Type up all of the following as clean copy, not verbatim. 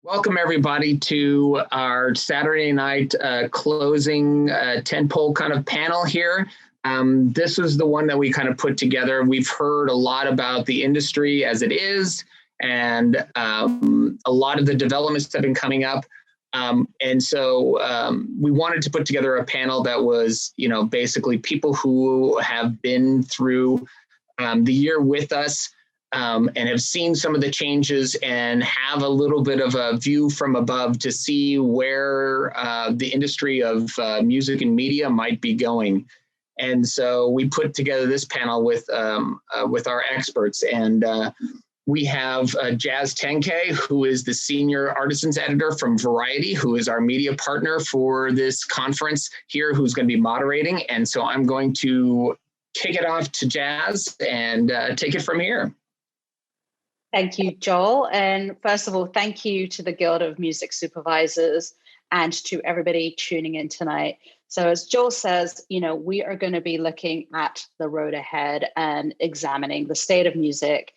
Welcome everybody to our Saturday night closing tentpole kind of panel here. This was the one that we kind of put together. We've heard a lot about the industry as it is, and a lot of the developments that have been coming up. And so we wanted to put together a panel that was, basically people who have been through the year with us, and have seen some of the changes and have a little bit of a view from above to see where the industry of music and media might be going. And so we put together this panel with our experts, and we have Jazz Tangcay, who is the senior artisans editor from Variety, who is our media partner for this conference here, who's going to be moderating. And so I'm going to kick it off to Jazz and take it from here. Thank you, Joel. And first of all, thank you to the Guild of Music Supervisors and to everybody tuning in tonight. So as Joel says, we are going to be looking at the road ahead and examining the state of music.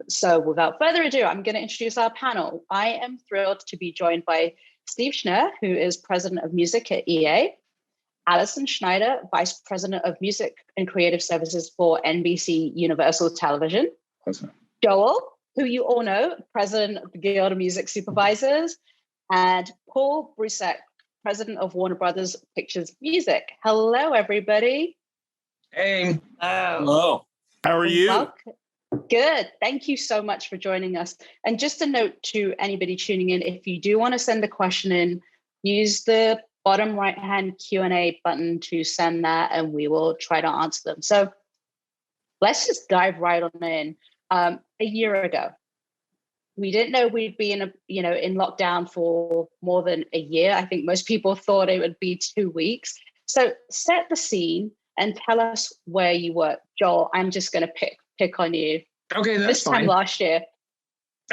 So without further ado, I'm going to introduce our panel. I am thrilled to be joined by Steve Schnur, who is President of Music at EA, Alicen Schneider, Vice President of Music and Creative Services for NBC Universal Television, Joel, who you all know, President of the Guild of Music Supervisors, and Paul Broucek, President of Warner Brothers Pictures Music. Hello, everybody. Hey. Hello. How are you? Good. Thank you so much for joining us. And just a note to anybody tuning in, if you do want to send a question in, use the bottom right-hand Q&A button to send that, and we will try to answer them. So let's just dive right on in. A year ago, we didn't know we'd be in lockdown for more than a year. I think most people thought it would be 2 weeks. So set the scene and tell us where you were. Joel, I'm just going to pick on you. Okay, that's this time fine. Last year.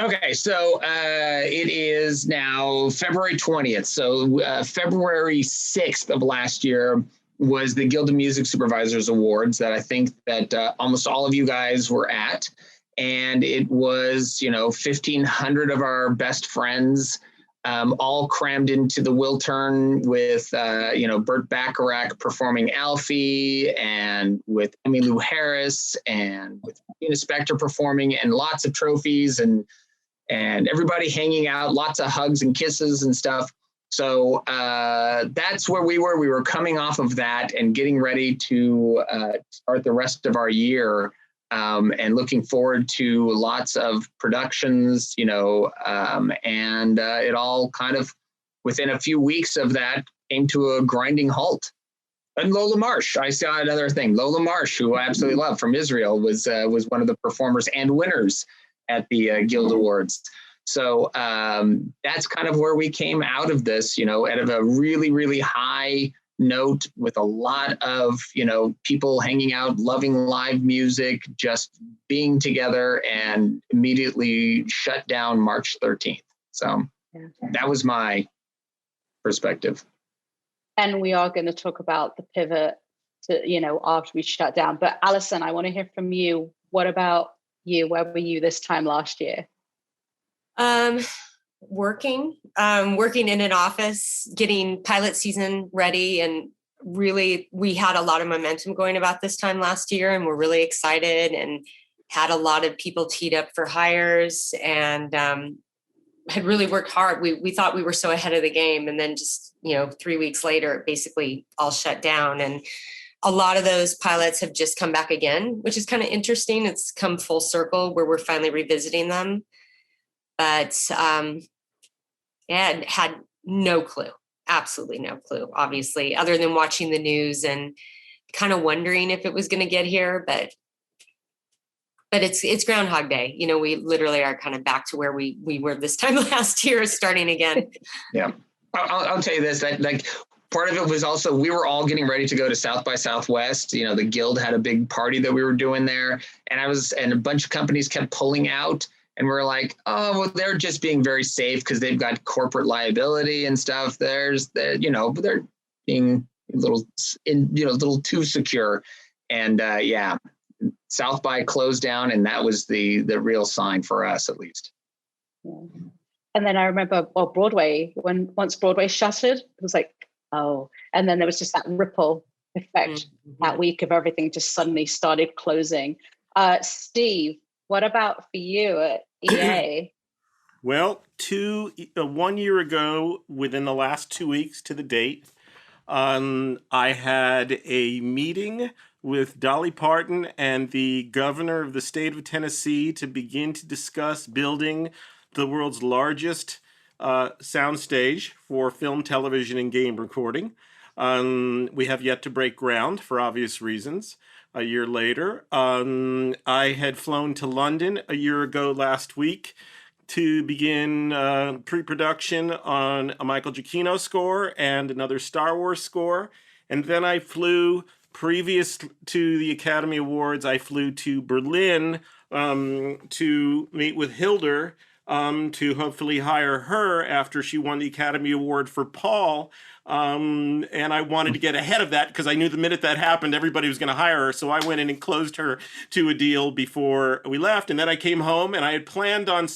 Okay, so it is now February 20th. So February 6th of last year was the Guild of Music Supervisors Awards that I think that almost all of you guys were at. And it was, 1,500 of our best friends, all crammed into the Wiltern with, Burt Bacharach performing Alfie, and with Emmylou Harris, and with Tina Spector performing, and lots of trophies, and everybody hanging out, lots of hugs and kisses and stuff. So that's where we were. We were coming off of that and getting ready to start the rest of our year. And looking forward to lots of productions, and it all kind of within a few weeks of that came to a grinding halt. And Lola Marsh, I saw another thing. Lola Marsh, who I absolutely love, from Israel, was one of the performers and winners at the Guild Awards. So that's kind of where we came out of this, out of a really, really high note with a lot of, people hanging out, loving live music, just being together, and immediately shut down March 13th. So that was my perspective. And we are going to talk about the pivot to, after we shut down. But Alicen, I want to hear from you. What about you? Where were you this time last year? Working in an office, getting pilot season ready, and really we had a lot of momentum going about this time last year, and we're really excited and had a lot of people teed up for hires, and had really worked hard. We thought we were so ahead of the game, and then just 3 weeks later it basically all shut down, and a lot of those pilots have just come back again, which is kind of interesting. It's come full circle where we're finally revisiting them. But had no clue, absolutely no clue, obviously, other than watching the news and kind of wondering if it was going to get here. But it's Groundhog Day. We literally are kind of back to where we were this time last year, starting again. Yeah, I'll tell you this, that like part of it was also we were all getting ready to go to South by Southwest. The Guild had a big party that we were doing there, and a bunch of companies kept pulling out. And we're like, oh, well, they're just being very safe because they've got corporate liability and stuff. They're being a little too secure. And South by closed down, and that was the real sign for us, at least. Yeah. And then I remember, Broadway, once Broadway shuttered, it was like, oh, and then there was just that ripple effect that week of everything just suddenly started closing. Steve, what about for you at EA? Well, 1 year ago, within the last 2 weeks to the date, I had a meeting with Dolly Parton and the governor of the state of Tennessee to begin to discuss building the world's largest soundstage for film, television, and game recording. We have yet to break ground for obvious reasons. A year later, I had flown to London a year ago last week to begin pre-production on a Michael Giacchino score and another Star Wars score. And then I flew, previous to the Academy Awards, I flew to Berlin to meet with Hildur to hopefully hire her after she won the Academy Award for Paul. And I wanted to get ahead of that because I knew the minute that happened, everybody was going to hire her. So I went in and closed her to a deal before we left. And then I came home and I had planned on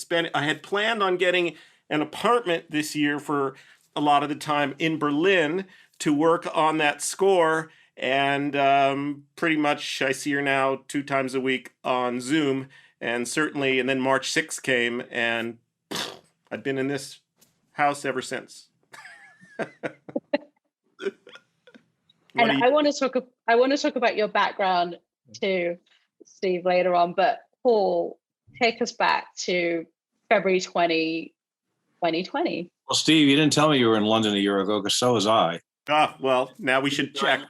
getting an apartment this year for a lot of the time in Berlin to work on that score. And pretty much I see her now 2 times a week on Zoom. And certainly, and then March 6th came and I've been in this house ever since. And I want to talk about your background too, Steve, later on. But Paul, take us back to February 2020. Well, Steve, you didn't tell me you were in London a year ago, because so was I. Well, now we should check.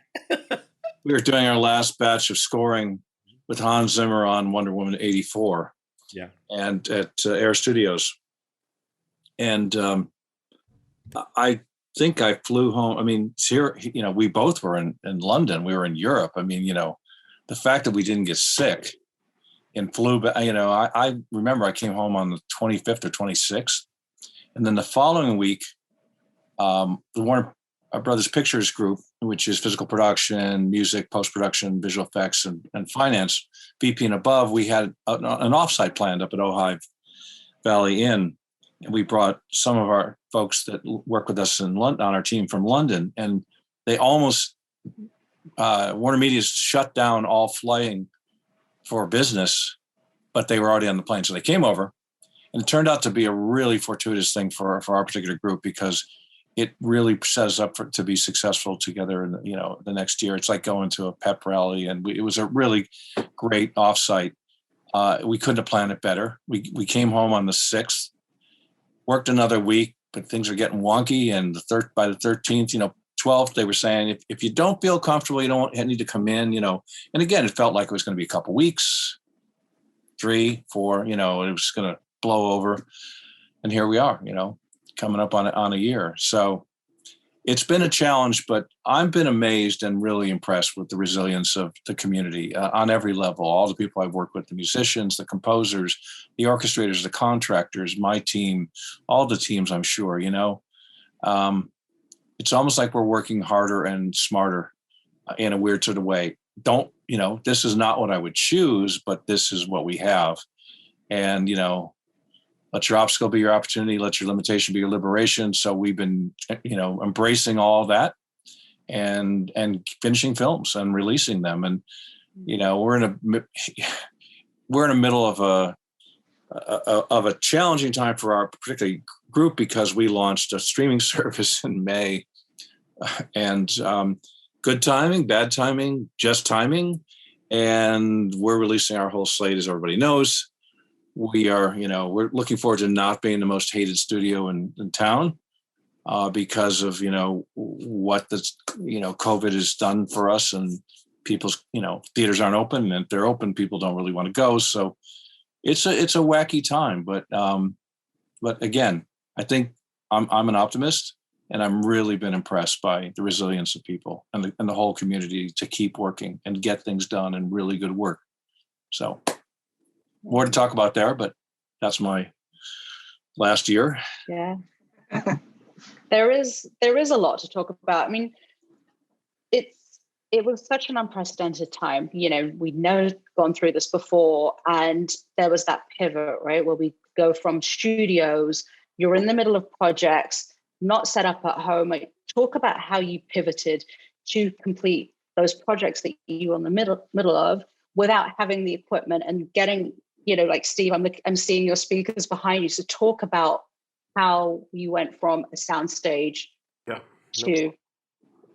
We were doing our last batch of scoring with Hans Zimmer on Wonder Woman 84. Yeah. And at Air Studios. And I think I flew home. I mean, here, we both were in London. We were in Europe. I mean, the fact that we didn't get sick and flew back, I remember I came home on the 25th or 26th. And then the following week, the Warner Brothers Pictures Group, which is physical production, music, post-production, visual effects, and finance, VP and above, we had an offsite planned up at Ojai Valley Inn. And we brought some of our folks that work with us in London, on our team from London, and they almost, Warner Media shut down all flying for business, but they were already on the plane. So they came over, and it turned out to be a really fortuitous thing for our particular group, because it really set us up to be successful together in the next year. It's like going to a pep rally, and it was a really great offsite. We couldn't have planned it better. We came home on the 6th, worked another week, but things are getting wonky. And by the 13th, 12th, they were saying, if you don't feel comfortable, you don't need to come in, And again, it felt like it was going to be a couple weeks, 3, 4, it was going to blow over. And here we are, coming up on a year. So it's been a challenge, but I've been amazed and really impressed with the resilience of the community on every level. All the people I've worked with, the musicians, the composers, the orchestrators, the contractors, my team, all the teams, I'm sure, it's almost like we're working harder and smarter in a weird sort of way. This is not what I would choose, but this is what we have. And, let your obstacle be your opportunity. Let your limitation be your liberation. So we've been, embracing all that and finishing films and releasing them. And, we're in the middle of a challenging time for our particular group, because we launched a streaming service in May, and good timing, bad timing, just timing. And we're releasing our whole slate, as everybody knows. We are, we're looking forward to not being the most hated studio in town because of, what this, COVID has done for us, and people's, theaters aren't open, and if they're open, people don't really want to go. So it's a wacky time, but again, I think I'm an optimist, and I'm really been impressed by the resilience of people and the whole community to keep working and get things done and really good work. So more to talk about there, but that's my last year. Yeah. There is a lot to talk about. I mean, it was such an unprecedented time. We'd never gone through this before, and there was that pivot, right, where we go from studios you're in the middle of projects, not set up at home. Like, talk about how you pivoted to complete those projects that you were in the middle of without having the equipment and getting, like Steve, I'm seeing your speakers behind you. So talk about how you went from a soundstage to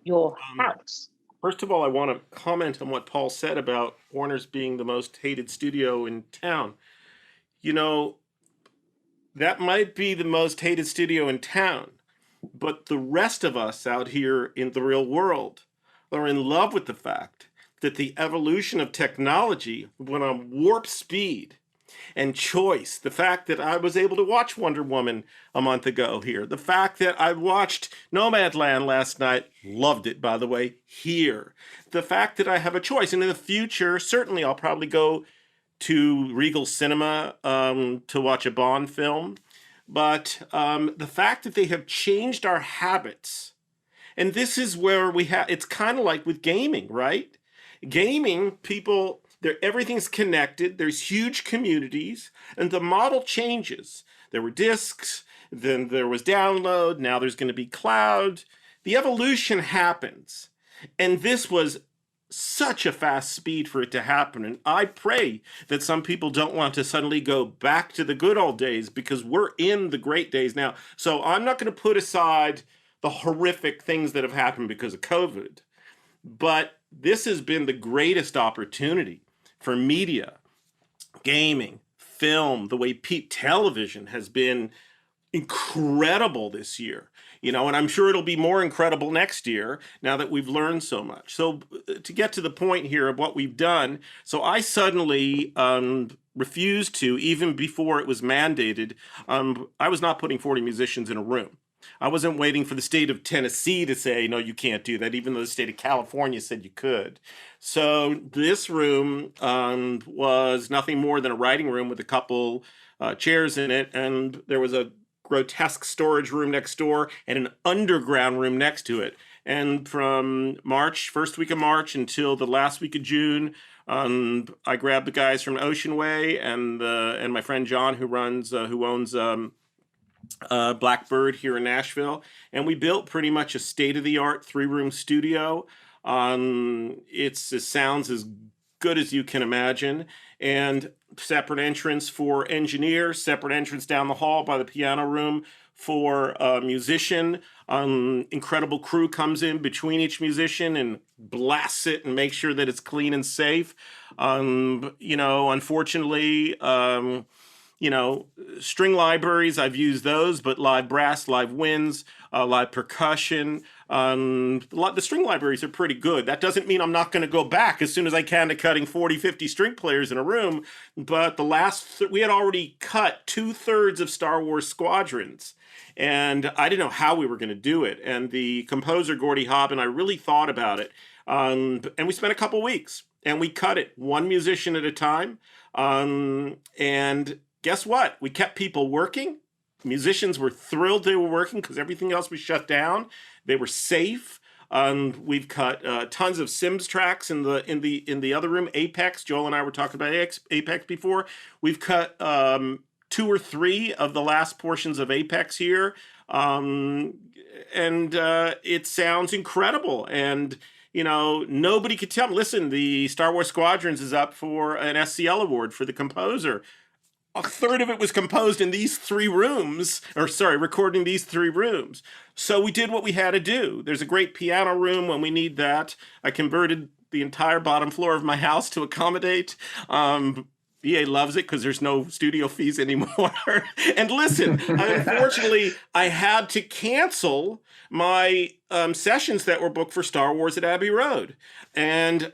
your house. First of all, I want to comment on what Paul said about Warner's being the most hated studio in town. That might be the most hated studio in town, but the rest of us out here in the real world are in love with the fact that the evolution of technology went on warp speed and choice. The fact that I was able to watch Wonder Woman a month ago here. The fact that I watched Nomadland last night, loved it, by the way, here. The fact that I have a choice. And in the future, certainly I'll probably go to Regal Cinema to watch a Bond film. But the fact that they have changed our habits, and this is where it's kind of like with gaming, right? Gaming, people, everything's connected. There's huge communities, and the model changes. There were discs, then there was download, now there's going to be cloud. The evolution happens, and this was such a fast speed for it to happen. And I pray that some people don't want to suddenly go back to the good old days, because we're in the great days now. So I'm not going to put aside the horrific things that have happened because of COVID, but this has been the greatest opportunity for media, gaming, film, the way television has been incredible this year, and I'm sure it'll be more incredible next year now that we've learned so much. So to get to the point here of what we've done, so I suddenly refused to, even before it was mandated, I was not putting 40 musicians in a room. I wasn't waiting for the state of Tennessee to say, no, you can't do that, even though the state of California said you could. So this room was nothing more than a writing room with a couple chairs in it, and there was a grotesque storage room next door and an underground room next to it. And from first week of March until the last week of June, I grabbed the guys from Ocean Way and my friend John, who owns Blackbird here in Nashville, and we built pretty much a state-of-the-art 3-room studio. It sounds as good as you can imagine, and separate entrance for engineers, separate entrance down the hall by the piano room for a musician. Incredible crew comes in between each musician and blasts it and makes sure that it's clean and safe. Unfortunately, string libraries, I've used those, but live brass, live winds, live percussion, the string libraries are pretty good. That doesn't mean I'm not going to go back as soon as I can to cutting 40, 50 string players in a room, but we had already cut 2/3 of Star Wars Squadrons, and I didn't know how we were going to do it. And the composer, Gordy Hobb, and I really thought about it, and we spent a couple weeks, and we cut it one musician at a time, and guess what? We kept people working. Musicians were thrilled they were working because everything else was shut down. They were safe. We've cut tons of Sims tracks in the other room. Apex. Joel and I were talking about Apex before. We've cut 2 or 3 of the last portions of Apex here, and it sounds incredible. And nobody could tell me. Listen, the Star Wars Squadrons is up for an SCL award for the composer. 1/3 of it was composed in these 3 rooms, recording these 3 rooms. So we did what we had to do. There's a great piano room when we need that. I converted the entire bottom floor of my house to accommodate. BA loves it because there's no studio fees anymore. And listen, unfortunately, I had to cancel my sessions that were booked for Star Wars at Abbey Road. And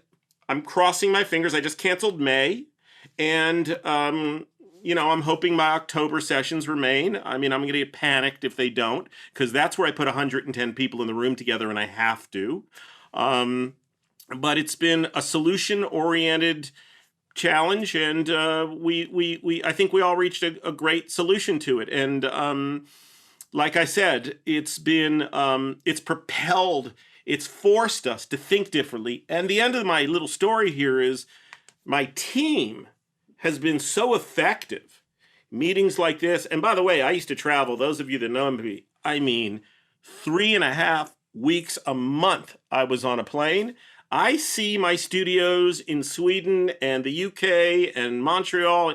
I'm crossing my fingers. I just canceled May. And I'm hoping my October sessions remain. I mean, I'm going to get panicked if they don't, because that's where I put 110 people in the room together, and I have to. But it's been a solution-oriented challenge, and I think we all reached a great solution to it. And like I said, it's propelled, it's forced us to think differently. And the end of my little story here is my team has been so effective. meetings like this. And by the way, I used to travel. Those of you that know me, I mean, 3.5 weeks a month I was on a plane. I see my studios in Sweden and the UK and Montreal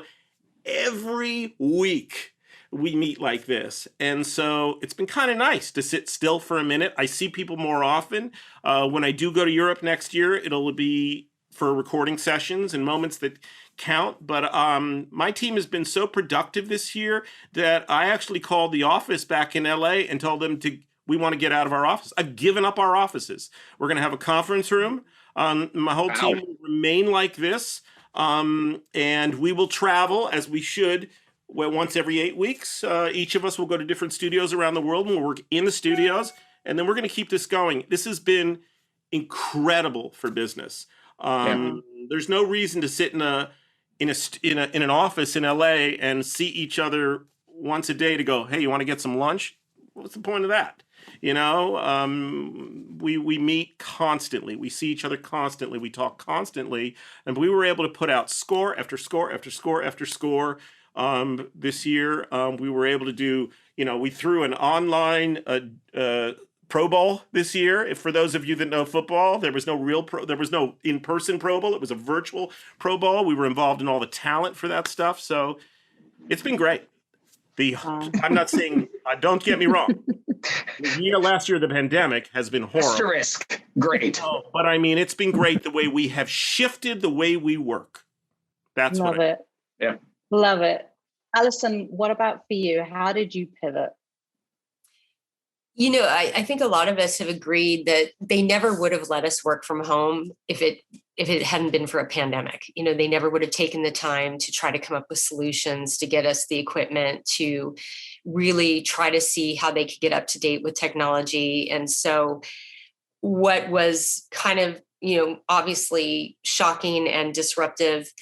every week. We meet like this. And so it's been kind of nice to sit still for a minute. I see people more often. When I do go to Europe next year, it'll be for recording sessions and moments that count. But my team has been so productive this year that I actually called the office back in LA and told them we want to get out of our office. I've given up our offices. We're going to have a conference room. My whole team will remain like this. And we will travel as we should. Well, once every 8 weeks, each of us will go to different studios around the world and we'll work in the studios. And then we're going to keep this going. This has been incredible for business. There's no reason to sit in an office in LA and see each other once a day to go, hey, you want to get some lunch? What's the point of that? You know, we meet constantly. We see each other constantly. We talk constantly. And we were able to put out score after score after score after score. This year, we were able to do, we threw an online Pro Bowl this year. For those of you that know football, there was no in-person Pro Bowl. It was a virtual Pro Bowl. We were involved in all the talent for that stuff. So it's been great. I'm not saying, don't get me wrong. The year last year, the pandemic has been horrible. Asterisk. Great. But I mean, it's been great the way we have shifted the way we work. That's Love what it. Yeah. Love it. Alicen, what about for you? How did you pivot? I think a lot of us have agreed that they never would have let us work from home if it hadn't been for a pandemic. They never would have taken the time to try to come up with solutions to get us the equipment to really try to see how they could get up to date with technology. And so what was kind of, obviously shocking and disruptive,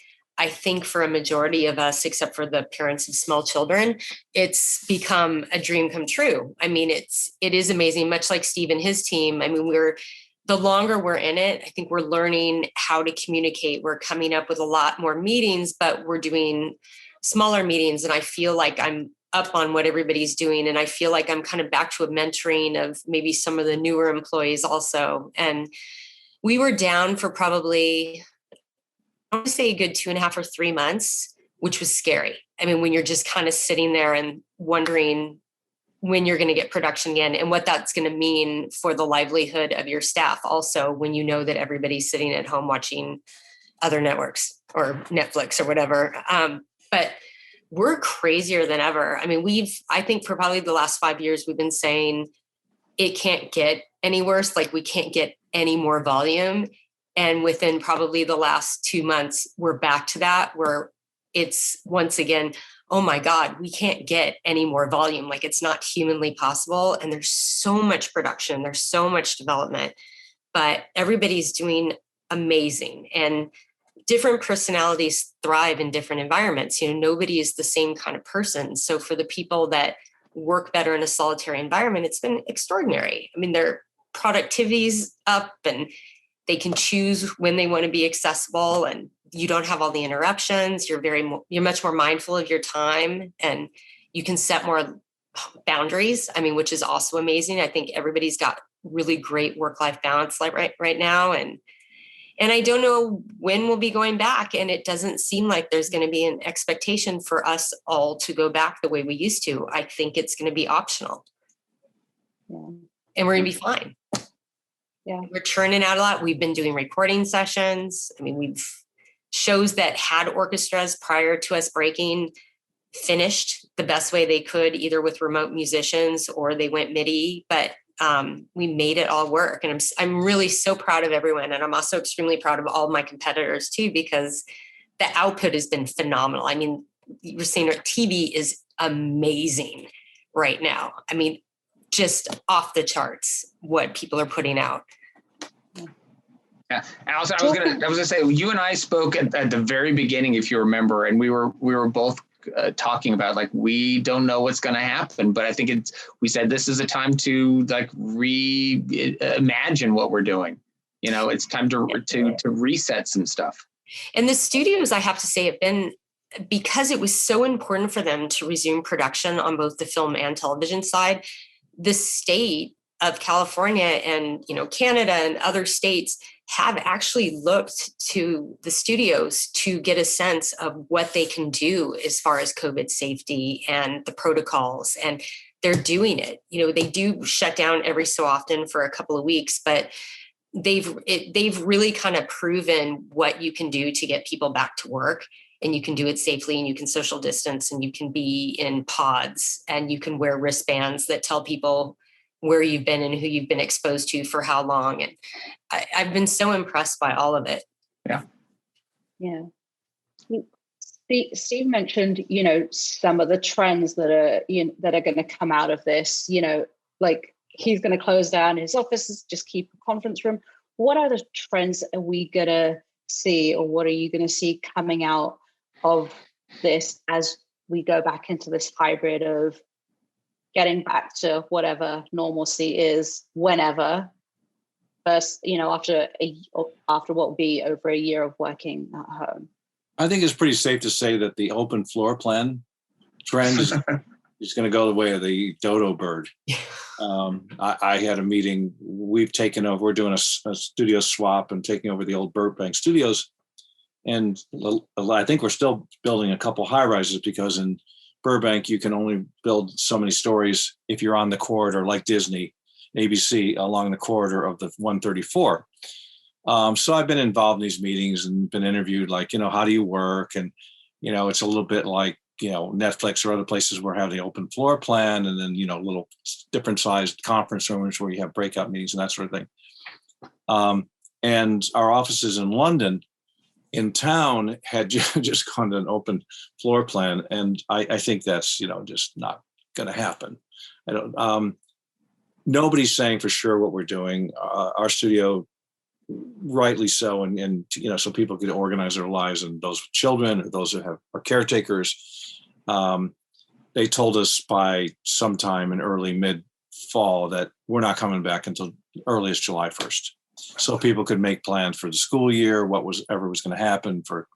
I think for a majority of us, except for the parents of small children, it's become a dream come true. I mean, it is amazing, much like Steve and his team. I mean, the longer we're in it, I think we're learning how to communicate. We're coming up with a lot more meetings, but we're doing smaller meetings. And I feel like I'm up on what everybody's doing. And I feel like I'm kind of back to a mentoring of maybe some of the newer employees also. And we were down for probably, I want to say a good 2.5 or 3 months, which was scary. I mean, when you're just kind of sitting there and wondering when you're going to get production again and what that's going to mean for the livelihood of your staff. Also, when you know that everybody's sitting at home watching other networks or Netflix or whatever. But we're crazier than ever. I mean, I think for probably the last 5 years, we've been saying it can't get any worse. Like we can't get any more volume. And within probably the last 2 months, we're back to that where it's once again, oh my God, we can't get any more volume. Like it's not humanly possible. And there's so much production, there's so much development, but everybody's doing amazing. And different personalities thrive in different environments. Nobody is the same kind of person. So for the people that work better in a solitary environment, it's been extraordinary. I mean, their productivity's up and they can choose when they want to be accessible and you don't have all the interruptions. You're much more mindful of your time and you can set more boundaries. I mean, which is also amazing. I think everybody's got really great work-life balance like right now. And I don't know when we'll be going back. And it doesn't seem like there's going to be an expectation for us all to go back the way we used to. I think it's going to be optional. Yeah. And we're going to be fine. Yeah. We're churning out a lot. We've been doing recording sessions. I mean, we've shows that had orchestras prior to us breaking finished the best way they could, either with remote musicians or they went MIDI, but we made it all work. And I'm really so proud of everyone. And I'm also extremely proud of all of my competitors too, because the output has been phenomenal. I mean, you're seeing our TV is amazing right now. I mean, just off the charts, what people are putting out. Yeah, Alicen, I was gonna say you and I spoke at the very beginning, if you remember, and we were both talking about like we don't know what's going to happen, but I think we said this is a time to like reimagine what we're doing. It's time to reset some stuff. And the studios, I have to say, have been because it was so important for them to resume production on both the film and television side, the state of California and, Canada and other states have actually looked to the studios to get a sense of what they can do as far as COVID safety and the protocols. And they're doing it. They do shut down every so often for a couple of weeks, but they've really kind of proven what you can do to get people back to work. And you can do it safely, and you can social distance, and you can be in pods, and you can wear wristbands that tell people where you've been and who you've been exposed to for how long. And I've been so impressed by all of it. Yeah. Yeah. Steve mentioned, some of the trends that are going to come out of this, like he's going to close down his offices, just keep a conference room. What other trends are we going to see, or what are you going to see coming out of this as we go back into this hybrid of getting back to whatever normalcy is whenever, first, after what will be over a year of working at home? I think it's pretty safe to say that the open floor plan trend is going to go the way of the dodo bird. I had a meeting. We've taken over. We're doing a studio swap and taking over the old Burbank studios. And I think we're still building a couple high rises, because in Burbank, you can only build so many stories if you're on the corridor, like Disney, ABC, along the corridor of the 134. So I've been involved in these meetings and been interviewed, like, how do you work? And, it's a little bit like, Netflix or other places where have the open floor plan, and then, little different sized conference rooms where you have breakout meetings and that sort of thing. And our offices in London, in town, had just gone to an open floor plan. And I think that's, just not going to happen. I don't, nobody's saying for sure what we're doing. Our studio, rightly so, and so people could organize their lives, and those with children, or those who are caretakers. They told us by sometime in early mid-fall that we're not coming back until early as July 1st. So people could make plans for the school year, whatever was going to happen for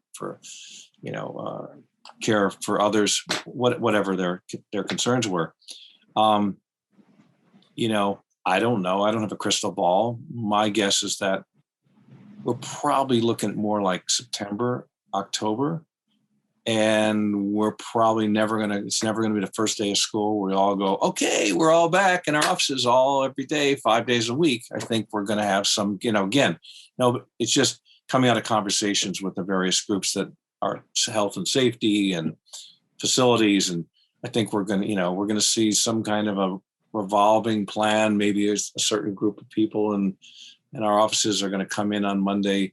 care for others, whatever their concerns were. I don't know. I don't have a crystal ball. My guess is that we're probably looking at more like September, October, and we're probably it's never going to be the first day of school where we all go, okay, we're all back in our offices every day, 5 days a week. I think we're going to have some, it's just coming out of conversations with the various groups that are health and safety and facilities. And I think we're going to see some kind of a revolving plan. Maybe there's a certain group of people in our offices are going to come in on Monday,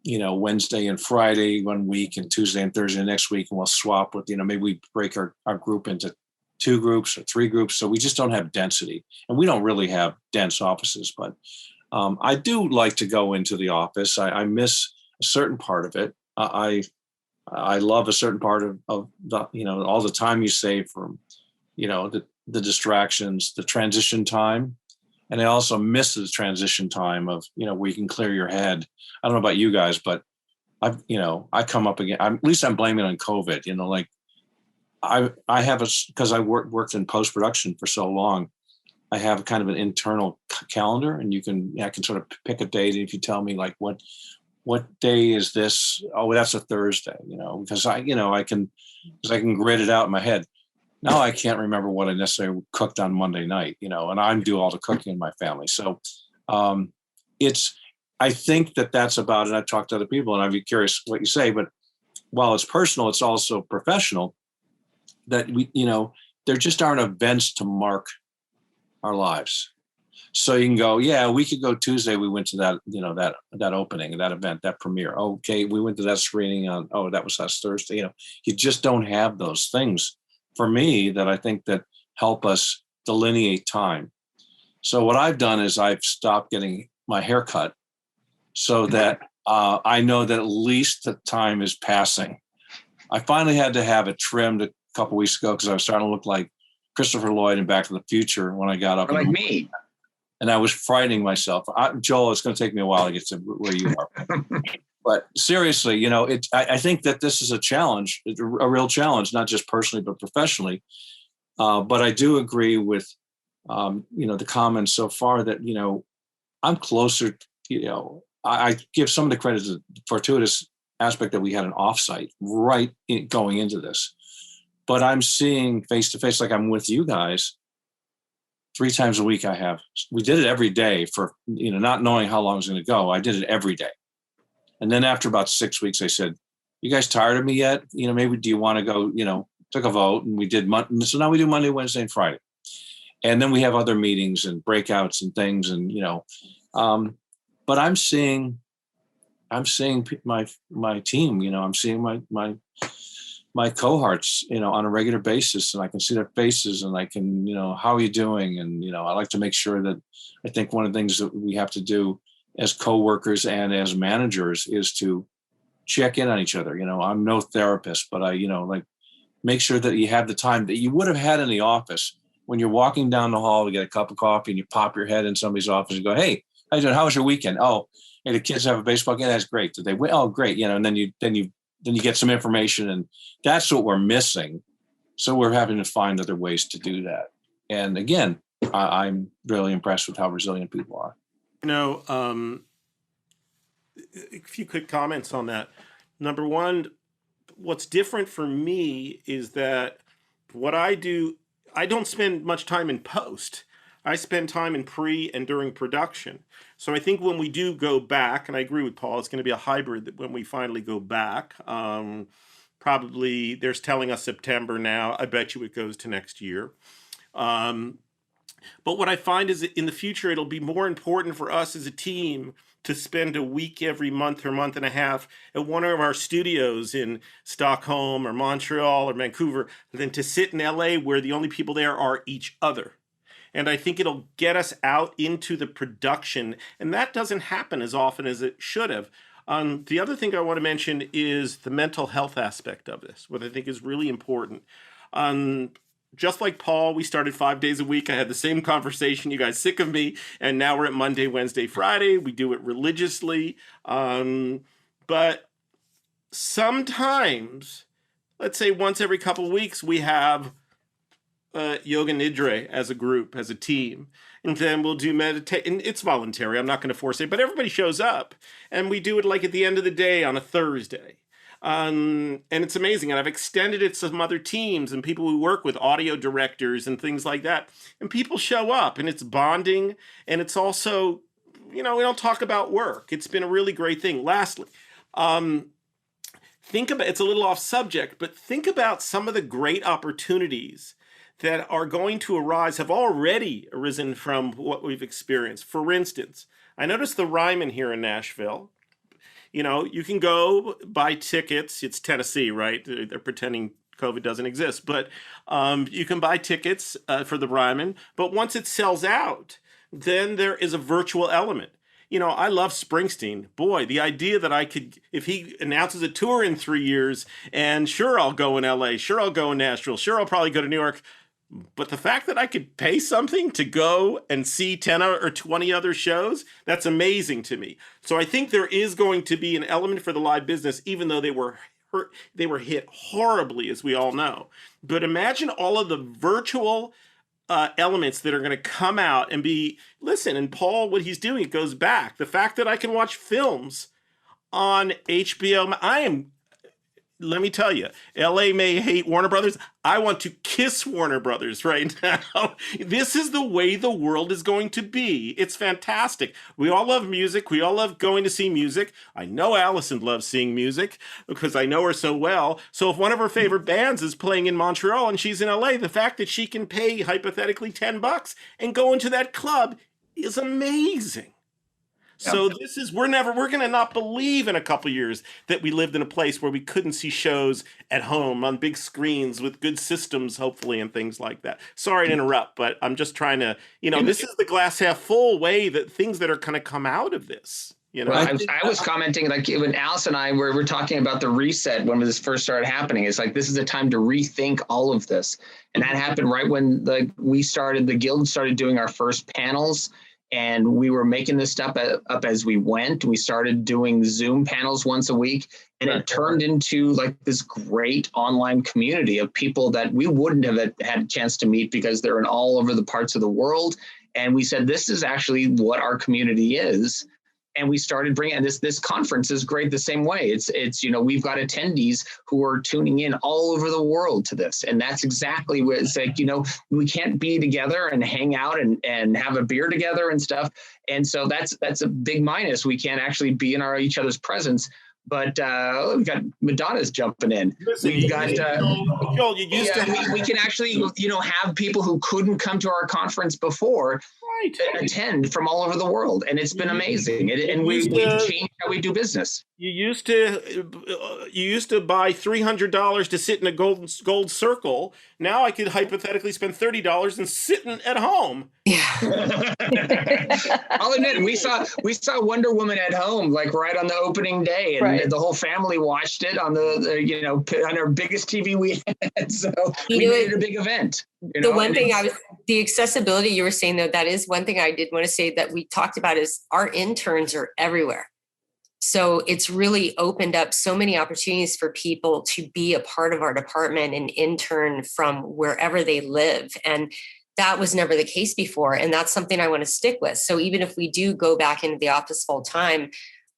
Wednesday and Friday one week, and Tuesday and Thursday next week, and we'll swap with, maybe we break our group into 2 groups or 3 groups. So we just don't have density, and we don't really have dense offices. But I do like to go into the office. I miss a certain part of it. I love a certain part of the, all the time you save from, the distractions, the transition time. And I also miss the transition time of, where you can clear your head. I don't know about you guys, but I come up again. At least I'm blaming it on COVID. I have because I worked in post-production for so long. I have kind of an internal calendar, and I can sort of pick a date. And if you tell me like what day is this? Oh, that's a Thursday. Because I can grid it out in my head. Now I can't remember what I necessarily cooked on Monday night, and I do all the cooking in my family. So I think that's about it. I've talked to other people, and I'd be curious what you say, but while it's personal, it's also professional, that there just aren't events to mark our lives. So you can go, yeah, we could go Tuesday. We went to that, that opening, that event, that premiere. Okay. We went to that screening that was last Thursday. You just don't have those things for me that I think that help us delineate time. So what I've done is I've stopped getting my hair cut so that I know that at least the time is passing. I finally had to have it trimmed a couple weeks ago because I was starting to look like Christopher Lloyd in Back to the Future when I got up. Or like me. And I was frightening myself. Joel, it's going to take me a while to get to where you are. But seriously, I think that this is a challenge, a real challenge, not just personally, but professionally. But I do agree with, the comments so far that, I'm closer, I give some of the credit to the fortuitous aspect that we had an offsite going into this. But I'm seeing face to face, like I'm with you guys 3 times a week. We did it every day for, not knowing how long it was going to go. I did it every day. And then after about 6 weeks, I said, you guys tired of me yet? Maybe do you want to go, took a vote, and we did so now we do Monday, Wednesday, and Friday. And then we have other meetings and breakouts and things. And, but I'm seeing my team, I'm seeing my cohorts, on a regular basis, and I can see their faces, and I can, how are you doing? And, I like to make sure that I think one of the things that we have to do as coworkers and as managers is to check in on each other. I'm no therapist, but I, make sure that you have the time that you would have had in the office when you're walking down the hall to get a cup of coffee and you pop your head in somebody's office and go, hey, how you doing? How was your weekend? Oh, hey, the kids have a baseball game. That's great. Did they win? Oh, great. And then you get some information, and that's what we're missing. So we're having to find other ways to do that. And again, I'm really impressed with how resilient people are. A few quick comments on that. Number one, what's different for me is that what I do, I don't spend much time in post. I spend time in pre and during production. So I think when we do go back, and I agree with Paul, it's going to be a hybrid that when we finally go back, probably there's telling us September now. I bet you it goes to next year. But what I find is that in the future, it'll be more important for us as a team to spend a week every month or month and a half at one of our studios in Stockholm or Montreal or Vancouver than to sit in LA where the only people there are each other. And I think it'll get us out into the production, and that doesn't happen as often as it should have. The other thing I want to mention is the mental health aspect of this, what I think is really important. Just like Paul, we started 5 days a week. I had the same conversation. You guys sick of me. And now we're at Monday, Wednesday, Friday. We do it religiously. But sometimes, let's say once every couple of weeks, we have yoga nidra as a group, as a team. And then we'll do meditation. And it's voluntary. I'm not going to force it. But everybody shows up. And we do it like at the end of the day on a Thursday. And it's amazing. And I've extended it to some other teams and people we work with, audio directors and things like that. And people show up, and it's bonding. And it's also, we don't talk about work. It's been a really great thing. Lastly, think about, it's a little off subject, but think about some of the great opportunities that are going to arise, have already arisen from what we've experienced. For instance, I noticed the Ryman here in Nashville. You can go buy tickets. It's Tennessee, right? They're pretending COVID doesn't exist. But you can buy tickets for the Ryman. But once it sells out, then there is a virtual element. I love Springsteen. Boy, the idea that I could, if he announces a tour in 3 years, and sure, I'll go in LA, sure, I'll go in Nashville, sure, I'll probably go to New York. But the fact that I could pay something to go and see 10 or 20 other shows, that's amazing to me. So I think there is going to be an element for the live business, even though they were hit horribly, as we all know. But imagine all of the virtual elements that are going to come out and be, listen, and Paul, what he's doing, it goes back. The fact that I can watch films on HBO, let me tell you, LA may hate Warner Brothers. I want to kiss Warner Brothers right now. This is the way the world is going to be. It's fantastic. We all love music. We all love going to see music. I know Alicen loves seeing music because I know her so well. So if one of her favorite bands is playing in Montreal and she's in LA, the fact that she can pay hypothetically $10 and go into that club is amazing. So we're going to not believe in a couple years that we lived in a place where we couldn't see shows at home on big screens with good systems, hopefully, and things like that. Sorry to interrupt, but I'm just trying to, this is the glass half full way that things that are going to come out of this. Well, I was commenting, like when Alice and I were talking about the reset when this first started happening. It's like, this is a time to rethink all of this. And that happened right when the Guild started doing our first panels And we were making this stuff up as we went. We started doing Zoom panels once a week, and it turned into like this great online community of people that we wouldn't have had a chance to meet because they're in all over the parts of the world. And we said, this is actually what our community is. And we started bringing, and this conference is great the same way. It's we've got attendees who are tuning in all over the world to this. And that's exactly what it's like, we can't be together and hang out and have a beer together and stuff. And so that's a big minus. We can't actually be in each other's presence. But we've got Madonna's jumping in. Listen, We've got Joel, you used to we can actually have people who couldn't come to our conference before attend from all over the world, and it's been amazing. And we've changed how we do business. You used to buy $300 to sit in a gold circle. Now I could hypothetically spend $30 and sitting at home. Yeah. I'll admit, we saw Wonder Woman at home, like right on the opening day, and the whole family watched it on on our biggest TV we had. So we made it a big event. The accessibility you were saying, though, that is one thing I did want to say that we talked about is our interns are everywhere. So it's really opened up so many opportunities for people to be a part of our department and intern from wherever they live. And that was never the case before. And that's something I want to stick with. So even if we do go back into the office full time,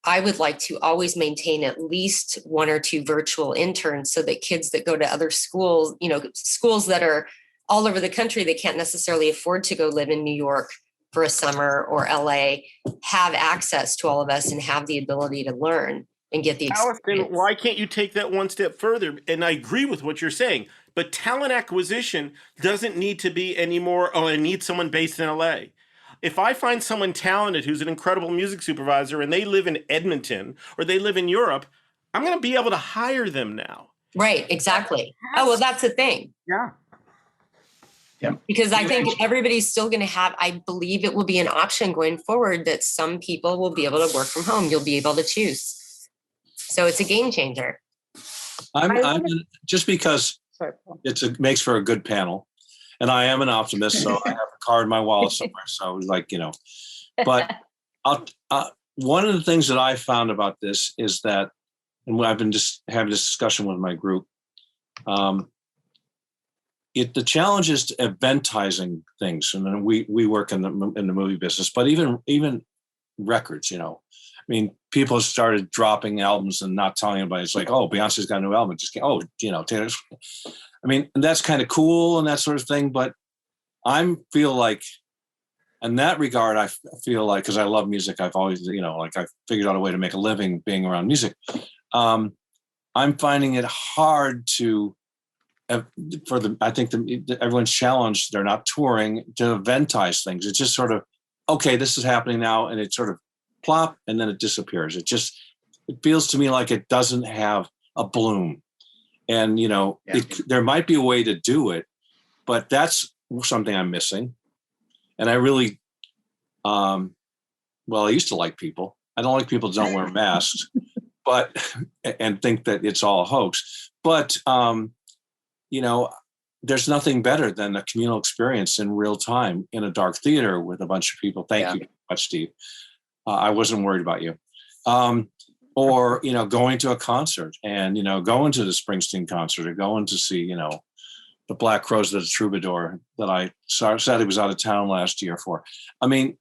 I would like to always maintain at least 1 or 2 virtual interns so that kids that go to other schools, schools that are all over the country, they can't necessarily afford to go live in New York for a summer or LA, have access to all of us and have the ability to learn and get the experience. Alicen, why can't you take that one step further? And I agree with what you're saying, but talent acquisition doesn't need to be anymore, I need someone based in LA. If I find someone talented who's an incredible music supervisor and they live in Edmonton or they live in Europe, I'm going to be able to hire them now. Right, exactly. Oh, well, that's the thing. Yeah. Yeah. Because I think everybody's still going to I believe it will be an option going forward that some people will be able to work from home. You'll be able to choose. So it's a game changer. I'm just because it makes for a good panel, and I am an optimist, so I have a card in my wallet somewhere. So but one of the things that I found about this is that, and I've been just having this discussion with my group, the challenge is eventizing things, and then we work in the movie business, but even records, I mean, people started dropping albums and not telling anybody. It's like, oh, Beyonce's got a new album. Taylor. I mean, and that's kind of cool and that sort of thing. But I feel like, in that regard, I feel like, because I love music, I've always, I figured out a way to make a living being around music. I'm finding it hard to. I think everyone's challenged. They're not touring to eventize things. It's just sort of, okay, this is happening now, and it sort of plop, and then it disappears. It feels to me like it doesn't have a bloom, and there might be a way to do it, but that's something I'm missing. And I really, I used to like people. I don't like people who don't wear masks, and think that it's all a hoax, but. There's nothing better than a communal experience in real time in a dark theater with a bunch of people. Thank you very much, Steve. I wasn't worried about you. Or, going to a concert and, going to the Springsteen concert or going to see, the Black Crowes of the Troubadour that I sadly was out of town last year for. I mean,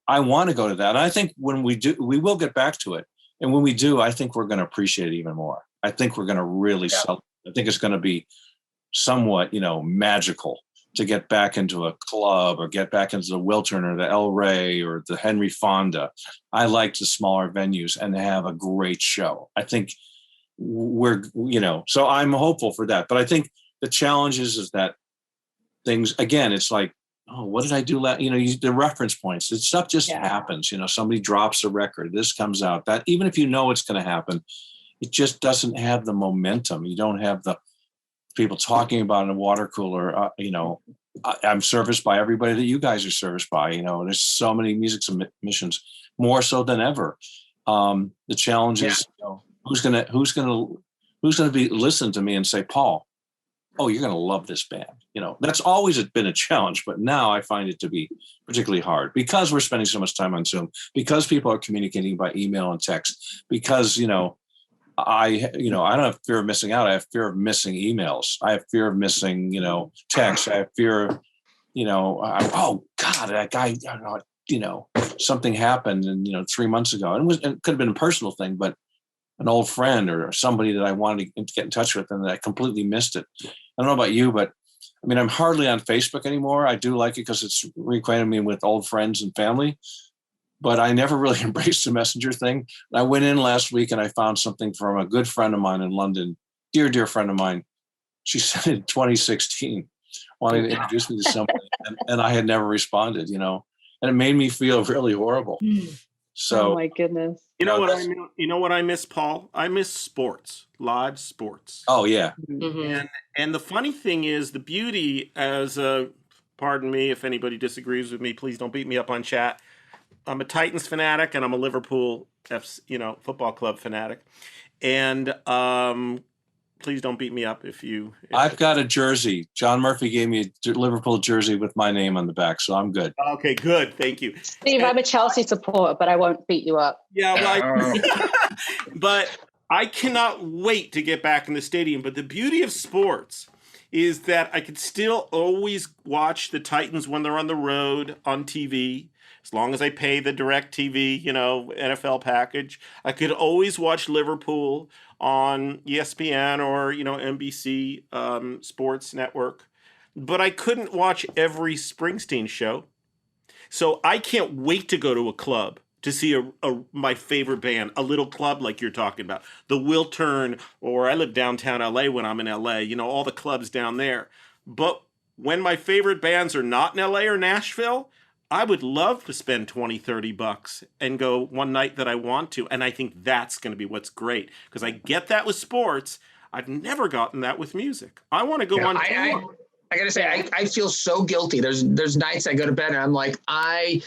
I want to go to that. And I think when we do, we will get back to it. And when we do, I think we're going to appreciate it even more. I think we're going to really sell. I think it's going to be somewhat, magical to get back into a club or get back into the Wiltern or the El Rey or the Henry Fonda. I like the smaller venues and have a great show. I think so I'm hopeful for that. But I think the challenge is that things, again, it's like, oh, what did I do? The reference points, this stuff just happens. Somebody drops a record, this comes out, that even if it's going to happen, it just doesn't have the momentum. You don't have the people talking about in a water cooler. I'm serviced by everybody that you guys are serviced by. There's so many music submissions, more so than ever. The challenge is who's gonna be listen to me and say, Paul, oh, you're going to love this band. You know, that's always been a challenge, but now I find it to be particularly hard because we're spending so much time on Zoom, because people are communicating by email and text, because, I don't have fear of missing out. I have fear of missing emails. I have fear of missing, texts. I have fear of, oh God, that guy, something happened and, 3 months ago. And it could have been a personal thing, but an old friend or somebody that I wanted to get in touch with and I completely missed it. I don't know about you, but I mean, I'm hardly on Facebook anymore. I do like it because it's reacquainted me with old friends and family, but I never really embraced the messenger thing. I went in last week and I found something from a good friend of mine in London, dear friend of mine. She sent it in 2016, wanting to introduce me to somebody, and I had never responded, and it made me feel really horrible. So, oh my goodness. You know what I miss, Paul? I miss sports, live sports. Oh yeah. Mm-hmm. And the funny thing is, the beauty, pardon me if anybody disagrees with me, please don't beat me up on chat. I'm a Titans fanatic and I'm a Liverpool football club fanatic. And please don't beat me up if I've got a jersey. John Murphy gave me a Liverpool jersey with my name on the back, so I'm good. Okay, good. Thank you. Steve, I'm a Chelsea supporter, but I won't beat you up. Yeah, right. But I cannot wait to get back in the stadium. But the beauty of sports is that I could still always watch the Titans when they're on the road on TV. As long as I pay the DirecTV, NFL package, I could always watch Liverpool on ESPN or, NBC Sports Network. But I couldn't watch every Springsteen show. So I can't wait to go to a club to see my favorite band, a little club like you're talking about. The Wiltern, or I live downtown LA when I'm in LA, all the clubs down there. But when my favorite bands are not in LA or Nashville, I would love to spend $20-$30 and go one night that I want to. And I think that's going to be what's great, because I get that with sports. I've never gotten that with music. I want to go on tour. I got to say, I feel so guilty. There's nights I go to bed and I'm like, I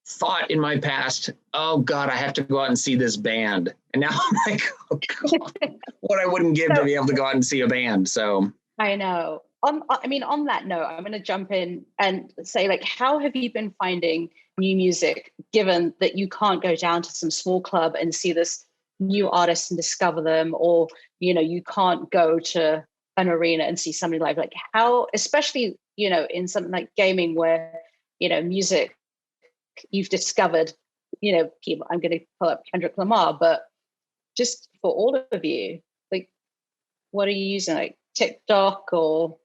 thought in my past, oh God, I have to go out and see this band. And now I'm like, oh God, what I wouldn't give to be able to go out and see a band. So I know. On that note, I'm going to jump in and say, how have you been finding new music, given that you can't go down to some small club and see this new artist and discover them, or, you can't go to an arena and see somebody live? How, especially, in something like gaming where, music, you've discovered, people, I'm going to pull up Kendrick Lamar, but just for all of you, what are you using, TikTok, or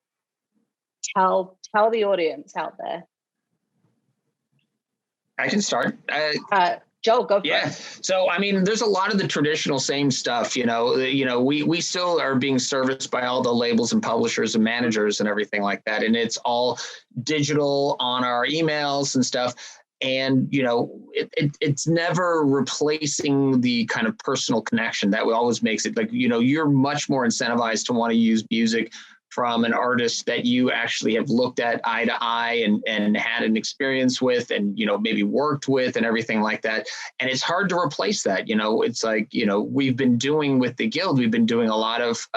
tell the audience out there? I can start. Joel, go for it. So, there's a lot of the traditional same stuff, we still are being serviced by all the labels and publishers and managers and everything like that. And it's all digital on our emails and stuff. And, it's never replacing the kind of personal connection that always makes it you're much more incentivized to want to use music from an artist that you actually have looked at eye to eye and had an experience with and, maybe worked with and everything like that. And it's hard to replace that. It's we've been doing with the Guild, we've been doing a lot of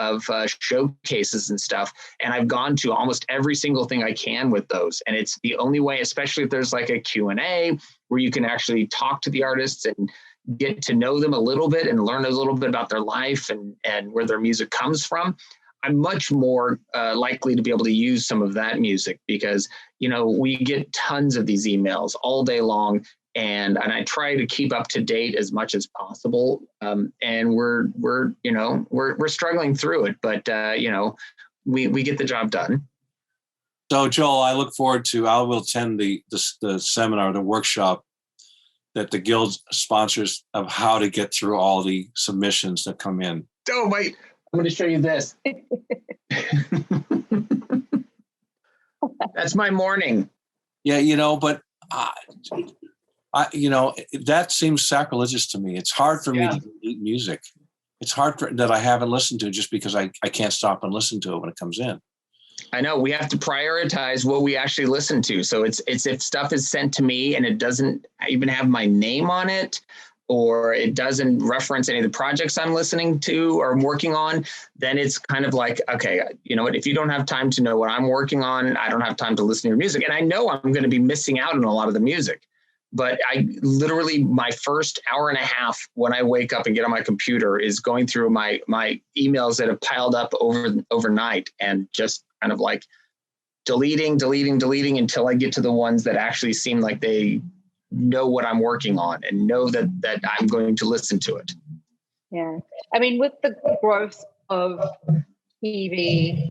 showcases and stuff. And I've gone to almost every single thing I can with those. And it's the only way, especially if there's a Q&A where you can actually talk to the artists and get to know them a little bit and learn a little bit about their life and where their music comes from. I'm much more likely to be able to use some of that music because, we get tons of these emails all day long, and I try to keep up to date as much as possible. And we're struggling through it, but we get the job done. So Joel, I look forward to, I will attend the seminar, the workshop that the Guild sponsors of how to get through all the submissions that come in. Oh, wait. I'm going to show you this. That's my morning. Yeah, but that seems sacrilegious to me. It's hard for me to delete music. It's hard that I haven't listened to just because I can't stop and listen to it when it comes in. I know we have to prioritize what we actually listen to. So it's if stuff is sent to me and it doesn't even have my name on it, or it doesn't reference any of the projects I'm listening to or I'm working on, then it's kind of like, okay, you know what, if you don't have time to know what I'm working on, I don't have time to listen to your music. And I know I'm going to be missing out on a lot of the music, but I literally, my first hour and a half when I wake up and get on my computer is going through my emails that have piled up overnight and just kind of like deleting until I get to the ones that actually seem like they know what I'm working on and know that I'm going to listen to it. Yeah. I mean, with the growth of TV,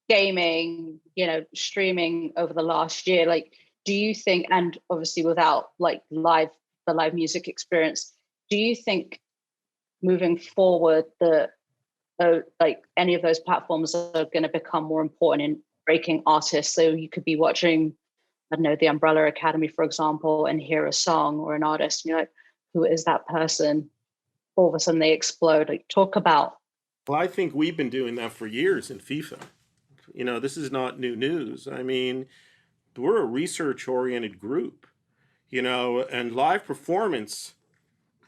gaming, you know, streaming over the last year, like, do you think, and obviously without like the live music experience, do you think moving forward that like any of those platforms are going to become more important in breaking artists? So you could be watching, I don't know, the Umbrella Academy, for example, and hear a song or an artist, and you're like, who is that person? All of a sudden they explode. Like, talk about. Well, I think we've been doing that for years in FIFA. You know, this is not new news. I mean, we're a research-oriented group, you know, and live performance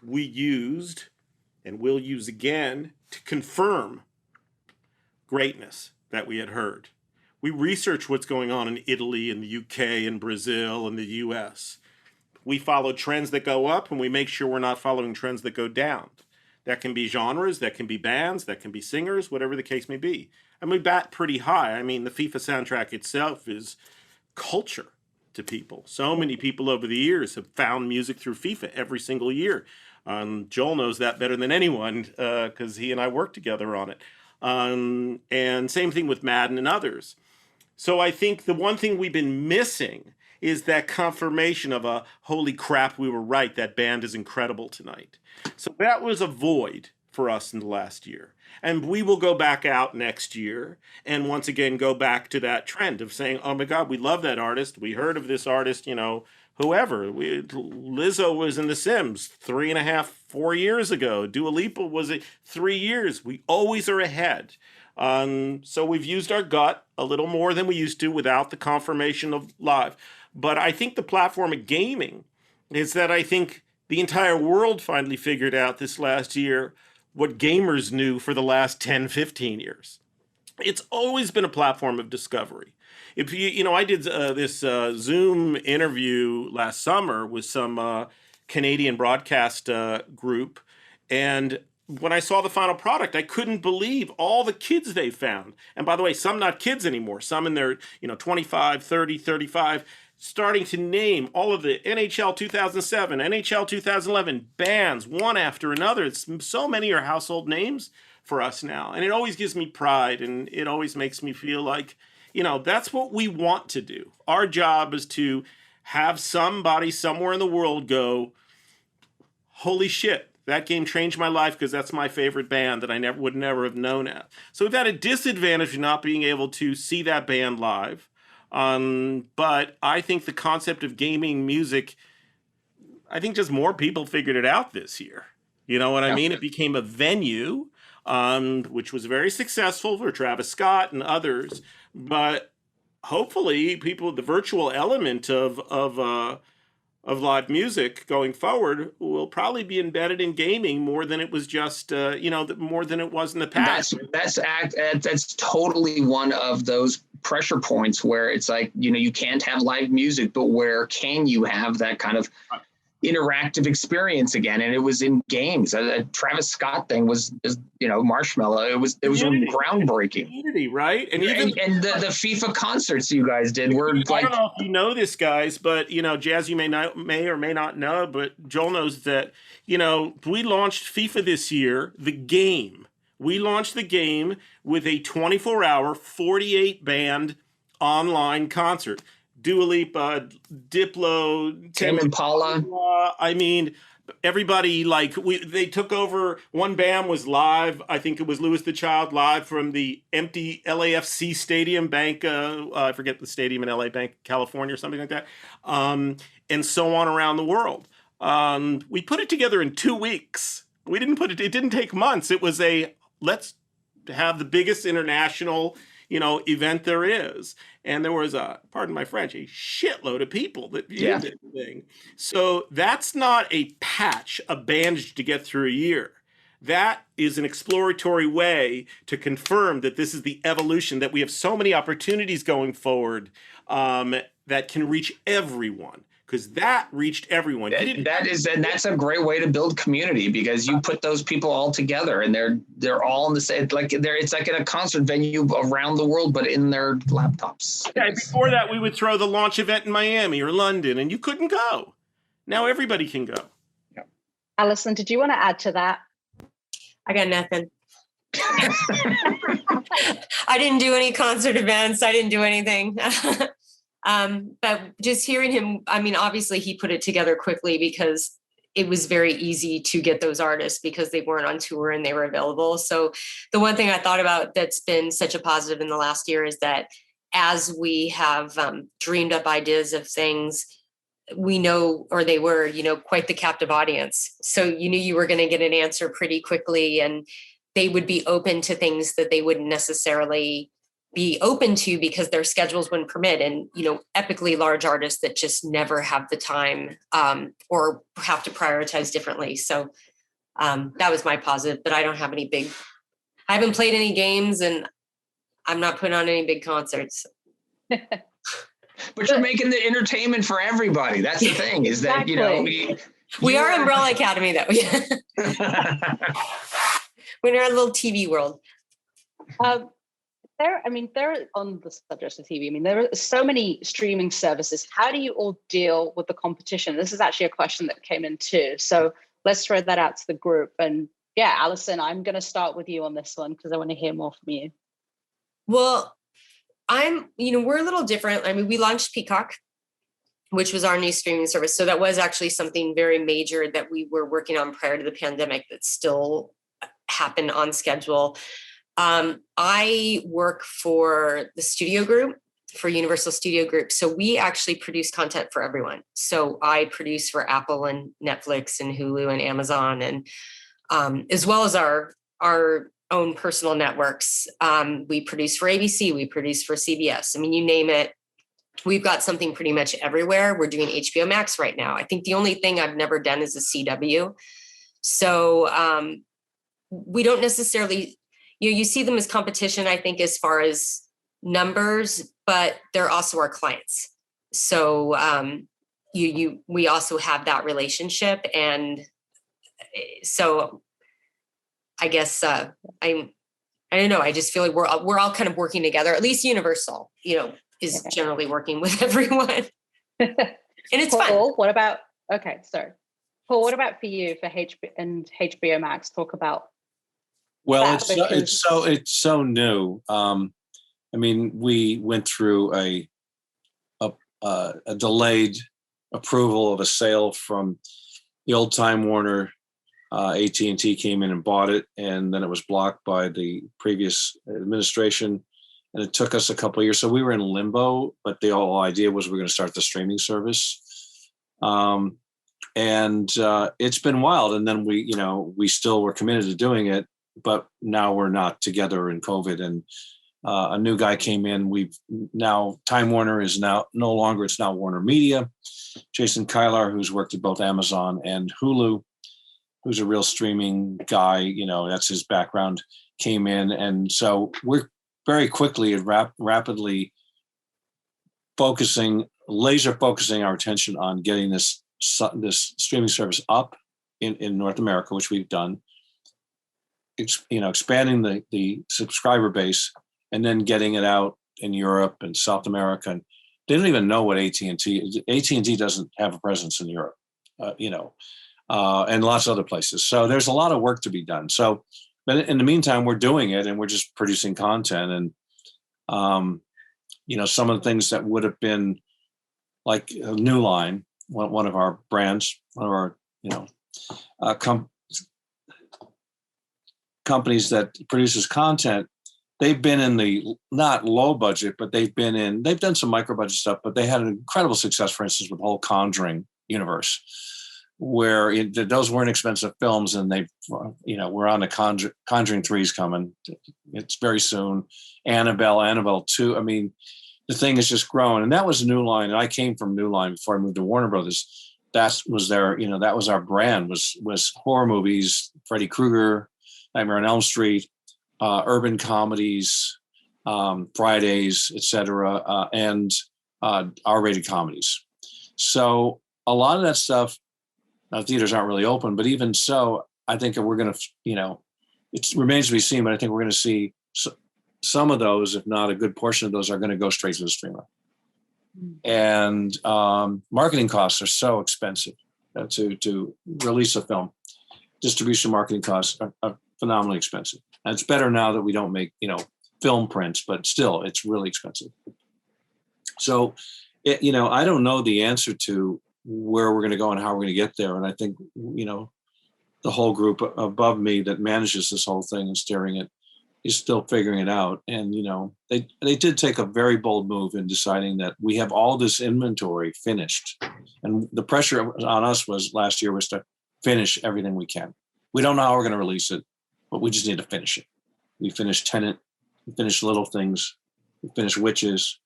we used and will use again to confirm greatness that we had heard. We research what's going on in Italy and the UK and Brazil and the US. We follow trends that go up and we make sure we're not following trends that go down. That can be genres, that can be bands, that can be singers, whatever the case may be. And we bat pretty high. I mean, the FIFA soundtrack itself is culture to people. So many people over the years have found music through FIFA every single year. Joel knows that better than anyone because he and I work together on it. And same thing with Madden and others. So I think the one thing we've been missing is that confirmation of a holy crap, we were right, that band is incredible tonight. So that was a void for us in the last year. And we will go back out next year and once again go back to that trend of saying, oh my God, we love that artist. We heard of this artist, you know, whoever. Lizzo was in The Sims 3.5, 4 years ago. Dua Lipa was 3 years. We always are ahead. So we've used our gut a little more than we used to without the confirmation of live. But I think the platform of gaming is that I think the entire world finally figured out this last year what gamers knew for the last 10, 15 years. It's always been a platform of discovery. If you know, I did this Zoom interview last summer with some Canadian broadcast group, and when I saw the final product, I couldn't believe all the kids they found. And by the way, some not kids anymore, some in their 25, 30, 35, starting to name all of the NHL 2007, NHL 2011 bands, one after another. It's so many are household names for us now. And it always gives me pride, and it always makes me feel like, that's what we want to do. Our job is to have somebody somewhere in the world go, holy shit, that game changed my life because that's my favorite band that I would never have known it. So we've had a disadvantage of not being able to see that band live. But I think the concept of gaming music, I think just more people figured it out this year. You know what I mean? It became a venue, which was very successful for Travis Scott and others. But hopefully the virtual element of live music going forward will probably be embedded in gaming more than it was just, more than it was in the past. That's totally one of those pressure points where it's like, you can't have live music, but where can you have that kind of interactive experience again? And it was in games. The Travis Scott thing was Marshmallow. It was groundbreaking. Community, right? And the FIFA concerts you guys did were like, I don't know if you know this, guys, but Jazz, you may or may not know, but Joel knows that we launched FIFA this year, the game. We launched the game with a 24-hour, 48-band online concert. Dua Lipa, Diplo, Tame Impala. I mean, everybody, they took over. One band was live. I think it was Louis the Child live from the empty LAFC Stadium Bank. I forget the stadium in LA, Bank, California or something like that. And so on around the world. We put it together in 2 weeks. It didn't take months. It was let's have the biggest international event there is. And there was pardon my French, a shitload of people that viewed this thing. So that's not a patch, a bandage to get through a year. That is an exploratory way to confirm that this is the evolution, that we have so many opportunities going forward that can reach everyone. Because that reached everyone. That's a great way to build community, because you put those people all together and they're all in the same, it's like in a concert venue around the world, but in their laptops. Yeah, before that, we would throw the launch event in Miami or London, and you couldn't go. Now everybody can go. Yeah. Alicen, did you want to add to that? I got nothing. I didn't do any concert events. I didn't do anything. But just hearing him, I mean, obviously he put it together quickly because it was very easy to get those artists because they weren't on tour and they were available. So the one thing I thought about that's been such a positive in the last year is that as we have dreamed up ideas of things, we know, or they were, quite the captive audience. So you knew you were going to get an answer pretty quickly, and they would be open to things that they wouldn't necessarily be open to because their schedules wouldn't permit, and epically large artists that just never have the time or have to prioritize differently. So that was my positive, but I don't have I haven't played any games, and I'm not putting on any big concerts. But you're making the entertainment for everybody. That's the thing, is that we are Umbrella Academy though. We're in our little TV world. There on the subject of TV, there are so many streaming services. How do you all deal with the competition? This is actually a question that came in too. So let's throw that out to the group. And yeah, Alicen, I'm going to start with you on this one because I want to hear more from you. Well, we're a little different. We launched Peacock, which was our new streaming service. So that was actually something very major that we were working on prior to the pandemic that still happened on schedule. I work for the studio group, for Universal Studio Group. So we actually produce content for everyone. So I produce for Apple and Netflix and Hulu and Amazon, and as well as our own personal networks. We produce for ABC, we produce for CBS. You name it. We've got something pretty much everywhere. We're doing HBO Max right now. I think the only thing I've never done is a CW. So we don't necessarily, you see them as competition, I think, as far as numbers, but they're also our clients. So we also have that relationship. And so I guess I don't know. I just feel like we're all kind of working together. At least Universal, is generally working with everyone, and it's Paul, fun. What about? Okay, sorry, Paul. What about for you for HBO Max? Talk about. Well, it's so new. We went through a delayed approval of a sale from the old Time Warner. AT&T came in and bought it, and then it was blocked by the previous administration, and it took us a couple of years. So we were in limbo, but the whole idea was we're going to start the streaming service. And it's been wild. And then we still were committed to doing it, but now we're not together in COVID. And a new guy came in. Time Warner is now no longer, it's now Warner Media. Jason Kylar, who's worked at both Amazon and Hulu, who's a real streaming guy, that's his background, came in. And so we're very quickly and rapidly laser focusing our attention on getting this streaming service up in North America, which we've done, expanding the subscriber base, and then getting it out in Europe and South America. And they don't even know what AT&T doesn't have a presence in Europe, and lots of other places. So there's a lot of work to be done. So, but in the meantime, we're doing it, and we're just producing content. And, some of the things that would have been like a New Line, one of our brands, one of our companies that produces content, they've been in the not low budget, but they've done some micro budget stuff, but they had an incredible success, for instance, with the whole Conjuring universe. where those weren't expensive films, and they, we're on the Conjuring 3's coming. It's very soon. Annabelle 2. I mean, the thing is just growing, and that was New Line. And I came from New Line before I moved to Warner Brothers. That was that was our brand, was horror movies, Freddy Krueger, Nightmare on Elm Street, urban comedies, Fridays, etc., and R-rated comedies. So a lot of that stuff, theaters aren't really open, but even so, I think we're going to, it remains to be seen, but I think we're going to see some of those, if not a good portion of those, are going to go straight to the streamer. And marketing costs are so expensive to release a film. Distribution marketing costs are phenomenally expensive. And it's better now that we don't make, film prints, but still, it's really expensive. So, I don't know the answer to where we're going to go and how we're going to get there. And I think, the whole group above me that manages this whole thing and steering it is still figuring it out. And, they did take a very bold move in deciding that we have all this inventory finished. And the pressure on us last year was to finish everything we can. We don't know how we're going to release it, but we just need to finish it. We finished Tenet, we finished Little Things, we finished Witches,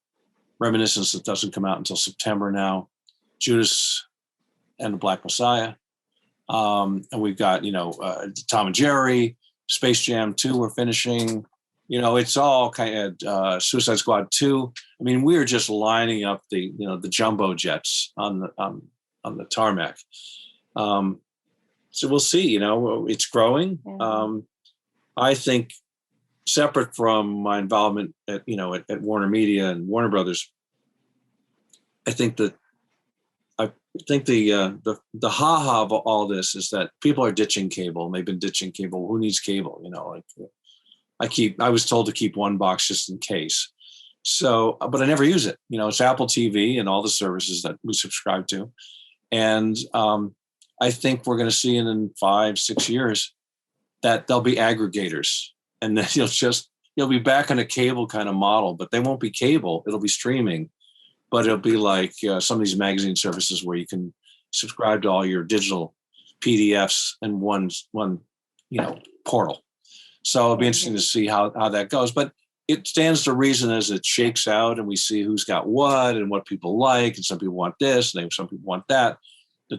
Reminiscence that doesn't come out until September now, Judas and the Black Messiah. And we've got, Tom and Jerry, Space Jam 2 we're finishing. It's all kind of Suicide Squad 2. I mean, we're just lining up the jumbo jets on the tarmac. So we'll see, it's growing. I think separate from my involvement at Warner Media and Warner Brothers, I think the ha-ha of all this is that people are ditching cable, and they've been ditching cable. Who needs cable? I was told to keep one box just in case. So, but I never use it. It's Apple TV and all the services that we subscribe to. And I think we're going to see in 5-6 years that there'll be aggregators, and then you'll be back on a cable kind of model, but they won't be cable. It'll be streaming, but it'll be like some of these magazine services where you can subscribe to all your digital PDFs in one portal. So it'll be interesting to see how that goes. But it stands to reason as it shakes out and we see who's got what and what people like, and some people want this and some people want that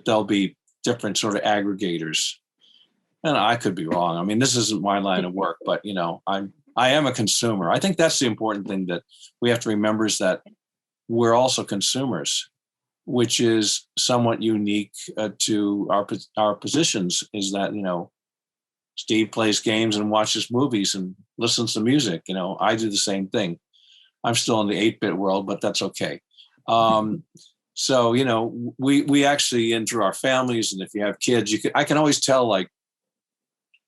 there'll be different sort of aggregators. And I could be wrong. I mean, this isn't my line of work, but I am a consumer. I think that's the important thing that we have to remember, is that we're also consumers, which is somewhat unique to our positions, is that, Steve plays games and watches movies and listens to music. I do the same thing. I'm still in the 8-bit world, but that's okay. So, we actually, and through our families, and if you have kids, I can always tell like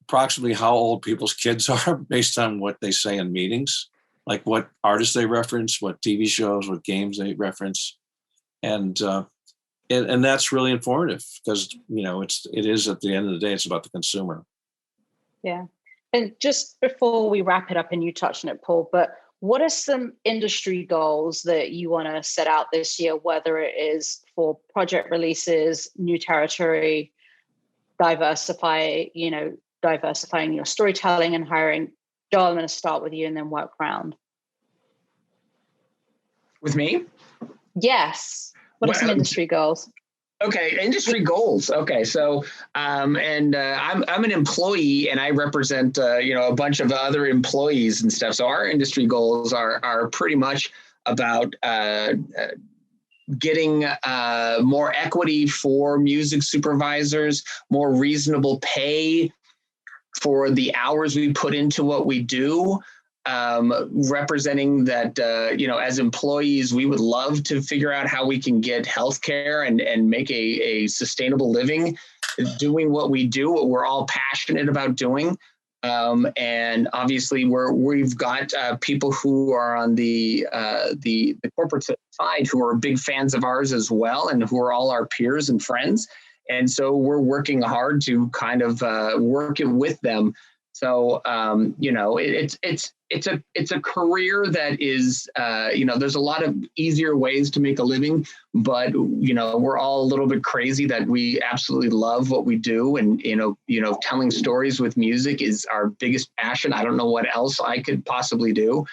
approximately how old people's kids are based on what they say in meetings, like what artists they reference, what TV shows, what games they reference. And that's really informative, because, it is, at the end of the day, it's about the consumer. Yeah. And just before we wrap it up, and you touched on it, Paul, but what are some industry goals that you want to set out this year, whether it is for project releases, new territory, diversifying your storytelling and hiring? Joel, I'm going to start with you and then work round. With me? Yes. What are some industry goals? Okay, industry goals. Okay, so I'm an employee, and I represent a bunch of other employees and stuff. So our industry goals are pretty much about getting more equity for music supervisors, more reasonable pay for the hours we put into what we do. Representing that, as employees, we would love to figure out how we can get healthcare and make a sustainable living doing what we do, what we're all passionate about doing. And obviously we've got people who are on the corporate side who are big fans of ours as well, and who are all our peers and friends. And so we're working hard to kind of work it with them So, it's a career that is, there's a lot of easier ways to make a living, but, we're all a little bit crazy that we absolutely love what we do. And, telling stories with music is our biggest passion. I don't know what else I could possibly do.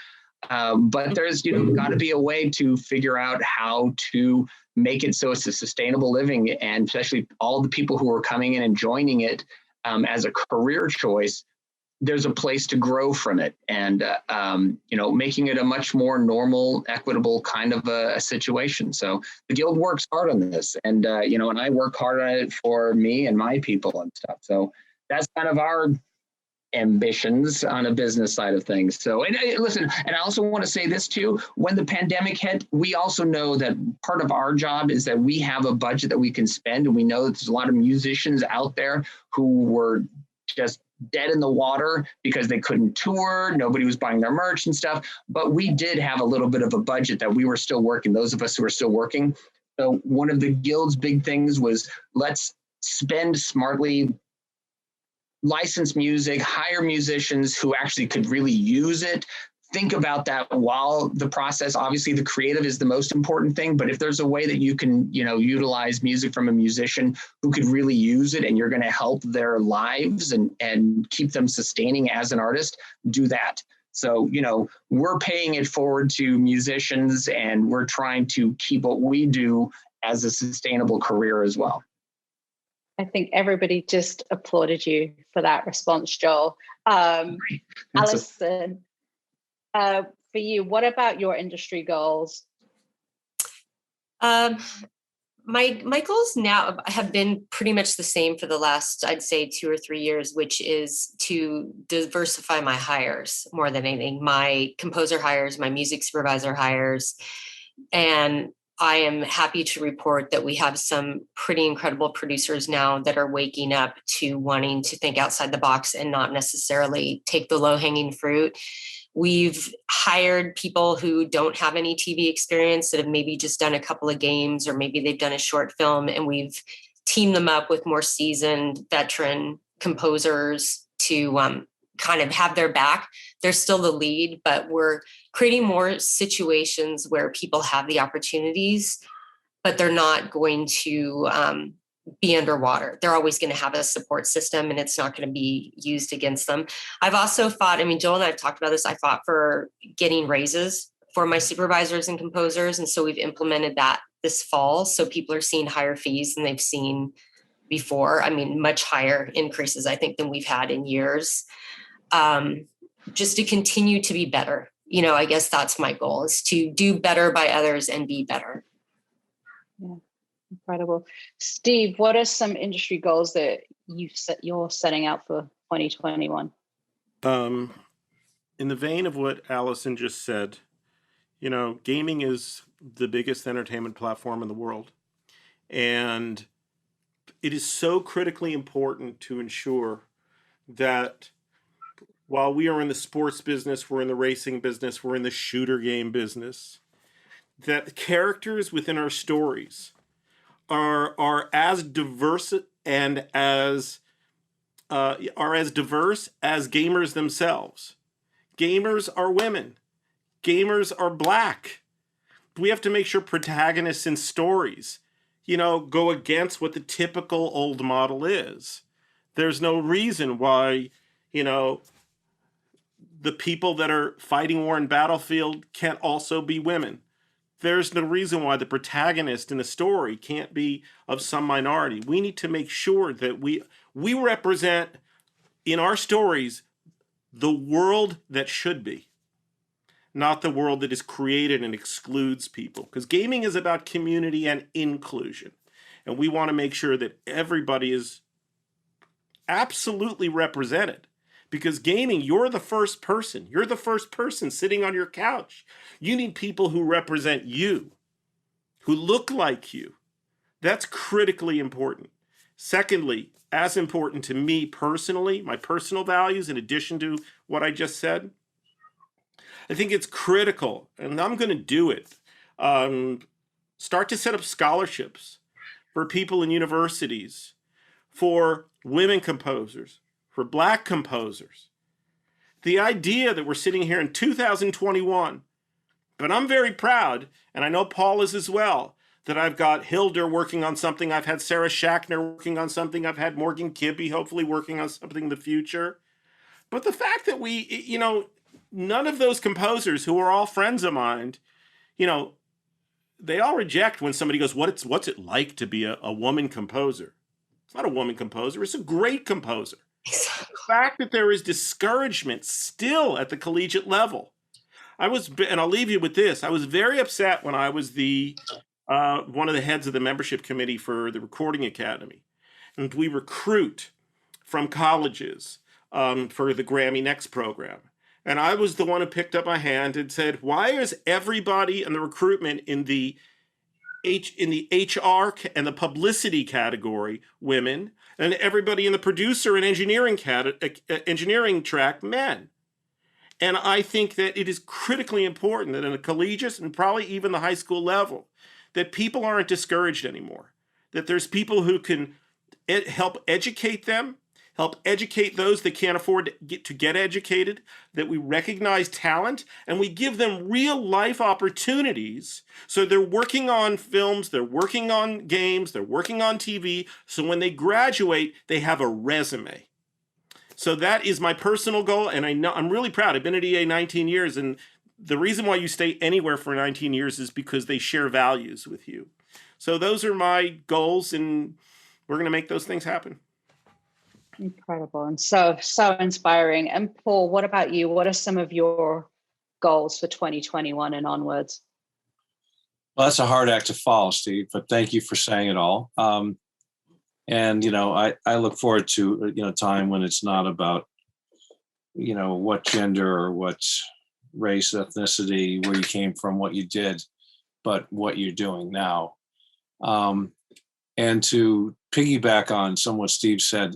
But there's, got to be a way to figure out how to make it so it's a sustainable living, and especially all the people who are coming in and joining it as a career choice, there's a place to grow from it, and making it a much more normal, equitable kind of a situation. So the Guild works hard on this, and and I work hard on it for me and my people and stuff. So that's kind of our ambitions on a business side of things. So, and listen, and I also want to say this too, when the pandemic hit, we also know that part of our job is that we have a budget that we can spend. And we know that there's a lot of musicians out there who were just dead in the water because they couldn't tour. Nobody was buying their merch and stuff. But we did have a little bit of a budget that we were still working, those of us who are still working. So one of the Guild's big things was, let's spend smartly, license music, hire musicians who actually could really use it. Think about that while the process, obviously the creative is the most important thing, but if there's a way that you can, utilize music from a musician who could really use it, and you're going to help their lives and keep them sustaining as an artist, do that. So, we're paying it forward to musicians, and we're trying to keep what we do as a sustainable career as well. I think everybody just applauded you for that response, Joel. Alicen, for you, what about your industry goals? My goals now have been pretty much the same for the last, I'd say, 2 or 3 years, which is to diversify my hires more than anything. My composer hires, my music supervisor hires, and I am happy to report that we have some pretty incredible producers now that are waking up to wanting to think outside the box and not necessarily take the low-hanging fruit. We've hired people who don't have any TV experience, that have maybe just done a couple of games, or maybe they've done a short film, and we've teamed them up with more seasoned veteran composers to kind of have their back. They're still the lead, but we're creating more situations where people have the opportunities, but they're not going to be underwater. They're always going to have a support system, and it's not going to be used against them. I've also fought, Joel and I have talked about this, I fought for getting raises for my supervisors and composers. And so we've implemented that this fall. So people are seeing higher fees than they've seen before. Much higher increases, I think, than we've had in years. Just to continue to be better. I guess that's my goal, is to do better by others and be better. Yeah, incredible. Steve, what are some industry goals that you're setting out for 2021? In the vein of what Alicen just said, gaming is the biggest entertainment platform in the world. And it is so critically important to ensure that while we are in the sports business, we're in the racing business, we're in the shooter game business, that the characters within our stories are as diverse and as diverse as gamers themselves. Gamers are women. Gamers are Black. We have to make sure protagonists in stories, go against what the typical old model is. There's no reason why, the people that are fighting war in Battlefield can't also be women. There's no reason why the protagonist in the story can't be of some minority. We need to make sure that we represent in our stories the world that should be, not the world that is created and excludes people. Because gaming is about community and inclusion. And we want to make sure that everybody is absolutely represented. Because gaming, you're the first person. You're the first person sitting on your couch. You need people who represent you, who look like you. That's critically important. Secondly, as important to me personally, my personal values, in addition to what I just said, I think it's critical, and I'm going to do it, start to set up scholarships for people in universities, for women composers, for Black composers, the idea that we're sitting here in 2021, but I'm very proud, and I know Paul is as well, that I've got Hilder working on something, I've had Sarah Schachner working on something, I've had Morgan Kibbe hopefully working on something in the future. But the fact that we, you know, none of those composers who are all friends of mine, you know, they all reject when somebody goes, what's it like to be a woman composer? It's not a woman composer, it's a great composer. The fact that there is discouragement still at the collegiate level. And I'll leave you with this, I was very upset when I was one of the heads of the membership committee for the Recording Academy. And we recruit from colleges for the Grammy Next program. And I was the one who picked up my hand and said, why is everybody in the recruitment in the HR and the publicity category women, and everybody in the producer and engineering track men? And I think that it is critically important that in the collegiate and probably even the high school level, that people aren't discouraged anymore, that there's people who can help educate them, help educate those that can't afford to get educated, that we recognize talent, and we give them real life opportunities. So they're working on films, they're working on games, they're working on TV. So when they graduate, they have a resume. So that is my personal goal, and I'm really proud. I've been at EA 19 years, and the reason why you stay anywhere for 19 years is because they share values with you. So those are my goals, and we're going to make those things happen. Incredible and so inspiring. And Paul, what about you? What are some of your goals for 2021 and onwards? Well, that's a hard act to follow, Steve, but thank you for saying it all. And, you know, I look forward to, you know, time when it's not about, you know, what gender or what race, ethnicity, where you came from, what you did, but what you're doing now. And to piggyback on somewhat Steve said,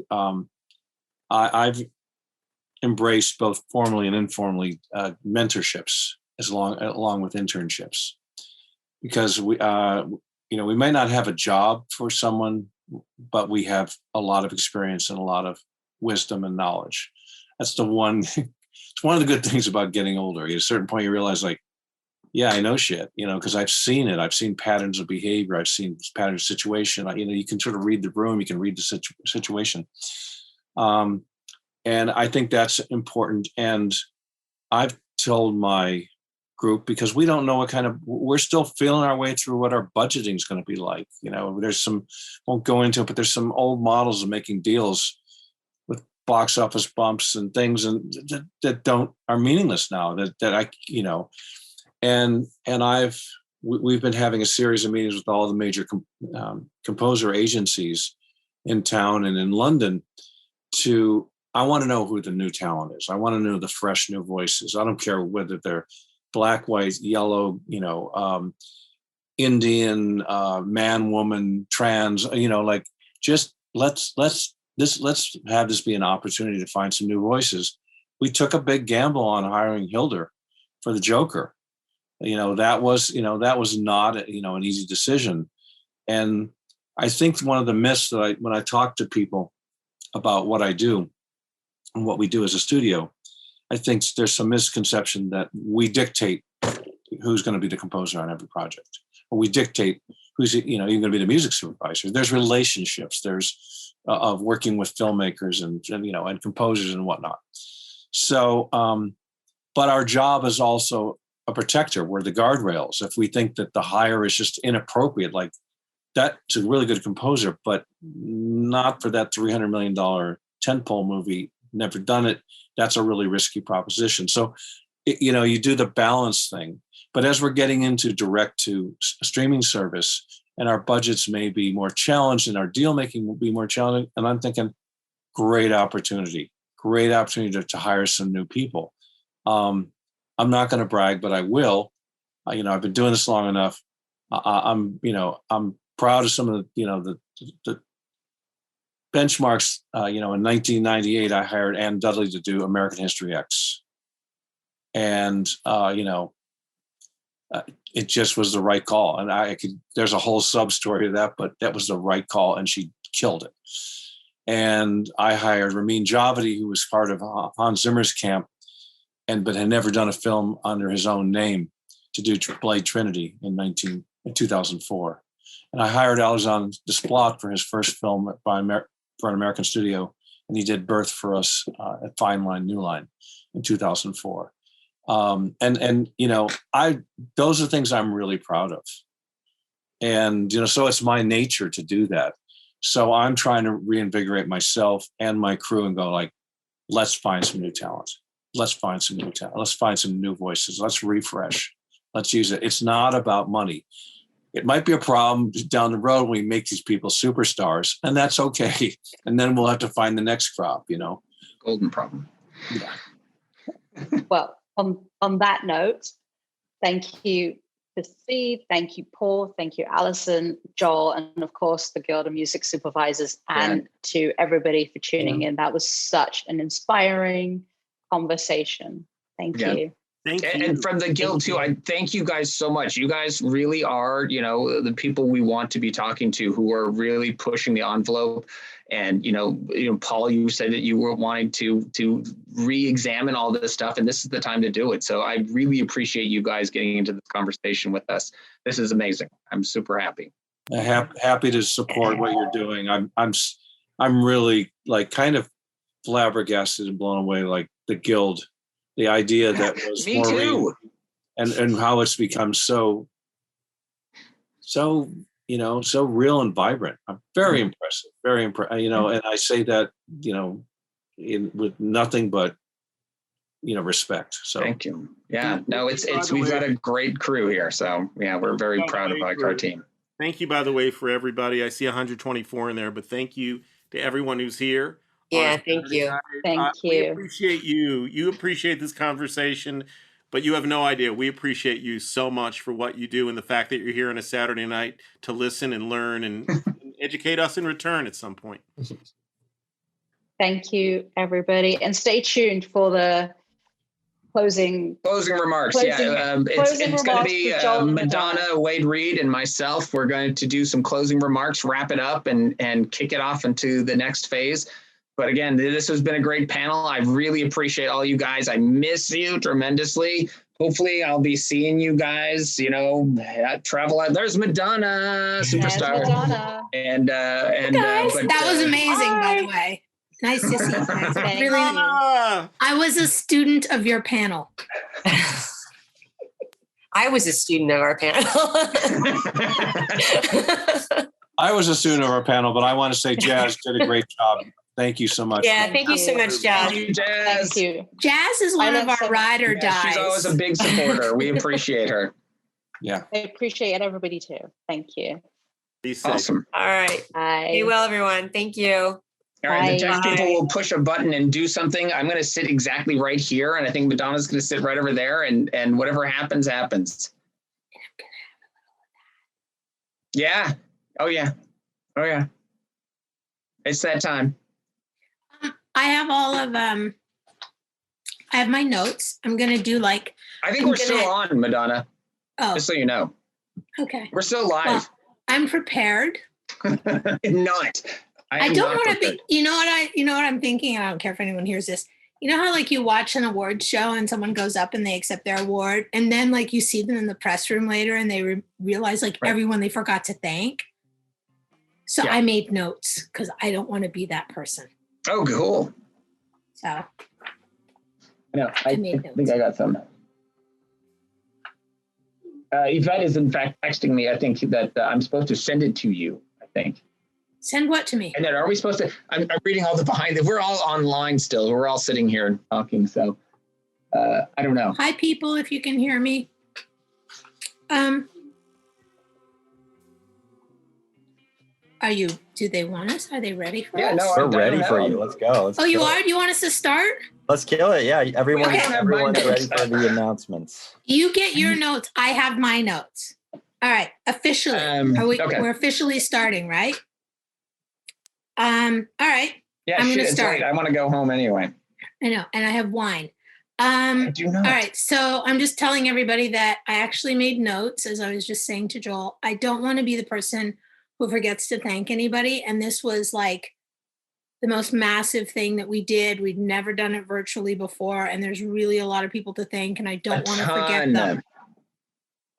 I've embraced both formally and informally mentorships along with internships, because we, you know, we may not have a job for someone, but we have a lot of experience and a lot of wisdom and knowledge. That's the one. It's one of the good things about getting older. At a certain point, you realize, like, yeah, I know shit, you know, because I've seen it. I've seen patterns of behavior. I've seen patterns of situation. You know, you can sort of read the room. You can read the situation. And I think that's important. And I've told my group, because we don't know we're still feeling our way through what our budgeting is going to be like. You know, there's won't go into it, but there's some old models of making deals with box office bumps and things that are meaningless now, that I, you know, and we've been having a series of meetings with all the major composer agencies in town and in London. I want to know who the new talent is. I want to know the fresh new voices. I don't care whether they're black, white, yellow, you know, Indian, man, woman, trans, you know, like, just let's have this be an opportunity to find some new voices. We took a big gamble on hiring Hilder for the Joker. You know, that was not, you know, an easy decision. And I think one of the myths that when I talk to people about what I do and what we do as a studio, I think there's some misconception that we dictate who's going to be the composer on every project, or we dictate who's, you know, even going to be the music supervisor. There's relationships, there's of working with filmmakers and you know, and composers and whatnot. So, but our job is also a protector. We're the guardrails. If we think that the hire is just inappropriate, like, that's a really good composer, but not for that $300 million tentpole movie, never done it, that's a really risky proposition. So, you know, you do the balance thing. But as we're getting into direct to streaming service, and our budgets may be more challenged and our deal making will be more challenging, and I'm thinking, great opportunity to hire some new people. I'm not going to brag, but I will. You know, I've been doing this long enough. I'm proud of some of the, you know, the benchmarks. You know, in 1998, I hired Ann Dudley to do American History X, and you know, it just was the right call. And there's a whole sub story to that, but that was the right call, and she killed it. And I hired Ramin Javadi, who was part of Hans Zimmer's camp, but had never done a film under his own name to play Trinity in 2004. And I hired Alicen Schneider for his first film for an American studio, and he did Birth for us at Fine Line, New Line in 2004. And those are things I'm really proud of. And, so it's my nature to do that. So I'm trying to reinvigorate myself and my crew and go like, let's find some new talent. Let's find some new talent. Let's find some new voices. Let's refresh. Let's use it. It's not about money. It might be a problem down the road when we make these people superstars, and that's okay. And then we'll have to find the next crop, Golden problem. Yeah. Well, on that note, thank you to Steve, thank you, Paul, thank you, Alicen, Joel, and of course the Guild of Music Supervisors, and to everybody for tuning in. That was such an inspiring conversation. Thank you. Thank you. And from the Guild too, I thank you guys so much. You guys really are, the people we want to be talking to, who are really pushing the envelope. And, Paul, you said that you were wanting to re-examine all this stuff, and this is the time to do it. So I really appreciate you guys getting into this conversation with us. This is amazing. I'm super happy. Happy to support what you're doing. I'm really kind of flabbergasted and blown away, like the Guild, the idea that was Me too. And how it's become so real and vibrant. I'm very impressive, very impressed. And I say that, with nothing but, respect. So thank you. Yeah, no, it's we've got a great crew here. So yeah, we're very proud of our team. Thank you, by the way, for everybody. I see 124 in there, but thank you to everyone who's here. Yeah, thank you. Thank you. We appreciate you. You appreciate this conversation, but you have no idea. We appreciate you so much for what you do and the fact that you're here on a Saturday night to listen and learn and educate us in return at some point. Thank you, everybody. And stay tuned for the closing remarks. It's going to be Madonna, Wade Reed, and myself. We're going to do some closing remarks, wrap it up, and kick it off into the next phase. But again, this has been a great panel. I really appreciate all you guys. I miss you tremendously. Hopefully I'll be seeing you guys, at travel. There's Madonna, superstar. Madonna. And guys, that was amazing, by the way. Nice to see you guys. Really, I was a student of your panel. I was a student of our panel. I was a student of our panel, but I want to say Jazz did a great job. Thank you so much. Yeah, thank you so much, Jazz. Thank you, Jazz. Thank you. Jazz is one of our ride or dies. She's always a big supporter. We appreciate her. Yeah. I appreciate everybody too. Thank you. Be safe. Awesome. All right. Bye. Be well, everyone. Thank you. All right, the tech Bye. people will push a button and do something. I'm going to sit exactly right here, and I think Madonna's going to sit right over there, and whatever happens, happens. Yeah. Oh, yeah. Oh, yeah. It's that time. I have all of I have my notes. I'm gonna do I think we're still on, Madonna. Oh, Just so you know. okay. We're still live. Well, I'm prepared. Not. I don't want to be. You know what I'm thinking. I don't care if anyone hears this. You know how you watch an award show and someone goes up and they accept their award, and then you see them in the press room later and they realize Right. everyone they forgot to thank. So Yeah. I made notes because I don't want to be that person. Oh, cool. So No, I made think I got some. Yvette is in fact texting me. I think that I'm supposed to send it to you. I think. send what to me? And then are we supposed to? I'm reading all the behind. We're all online still. We're all sitting here and talking. So I don't know. Hi, people, if you can hear me. Do they want us? Are they ready for us? No, We're I ready don't for know. you. Let's go. Oh, you are? Do you want us to start? Let's kill it. Yeah, everyone's Okay. ready for the announcements. You get your notes. I have my notes. All right. Officially. Okay. We're officially starting, right? All right. Yeah, I'm gonna it's start. late. I want to go home anyway. I know. And I have wine. I do not. All right. So I'm just telling everybody that I actually made notes, as I was just saying to Joel. I don't want to be the person who forgets to thank anybody. And this was the most massive thing that we did. We'd never done it virtually before, and there's really a lot of people to thank, and I don't want to forget them.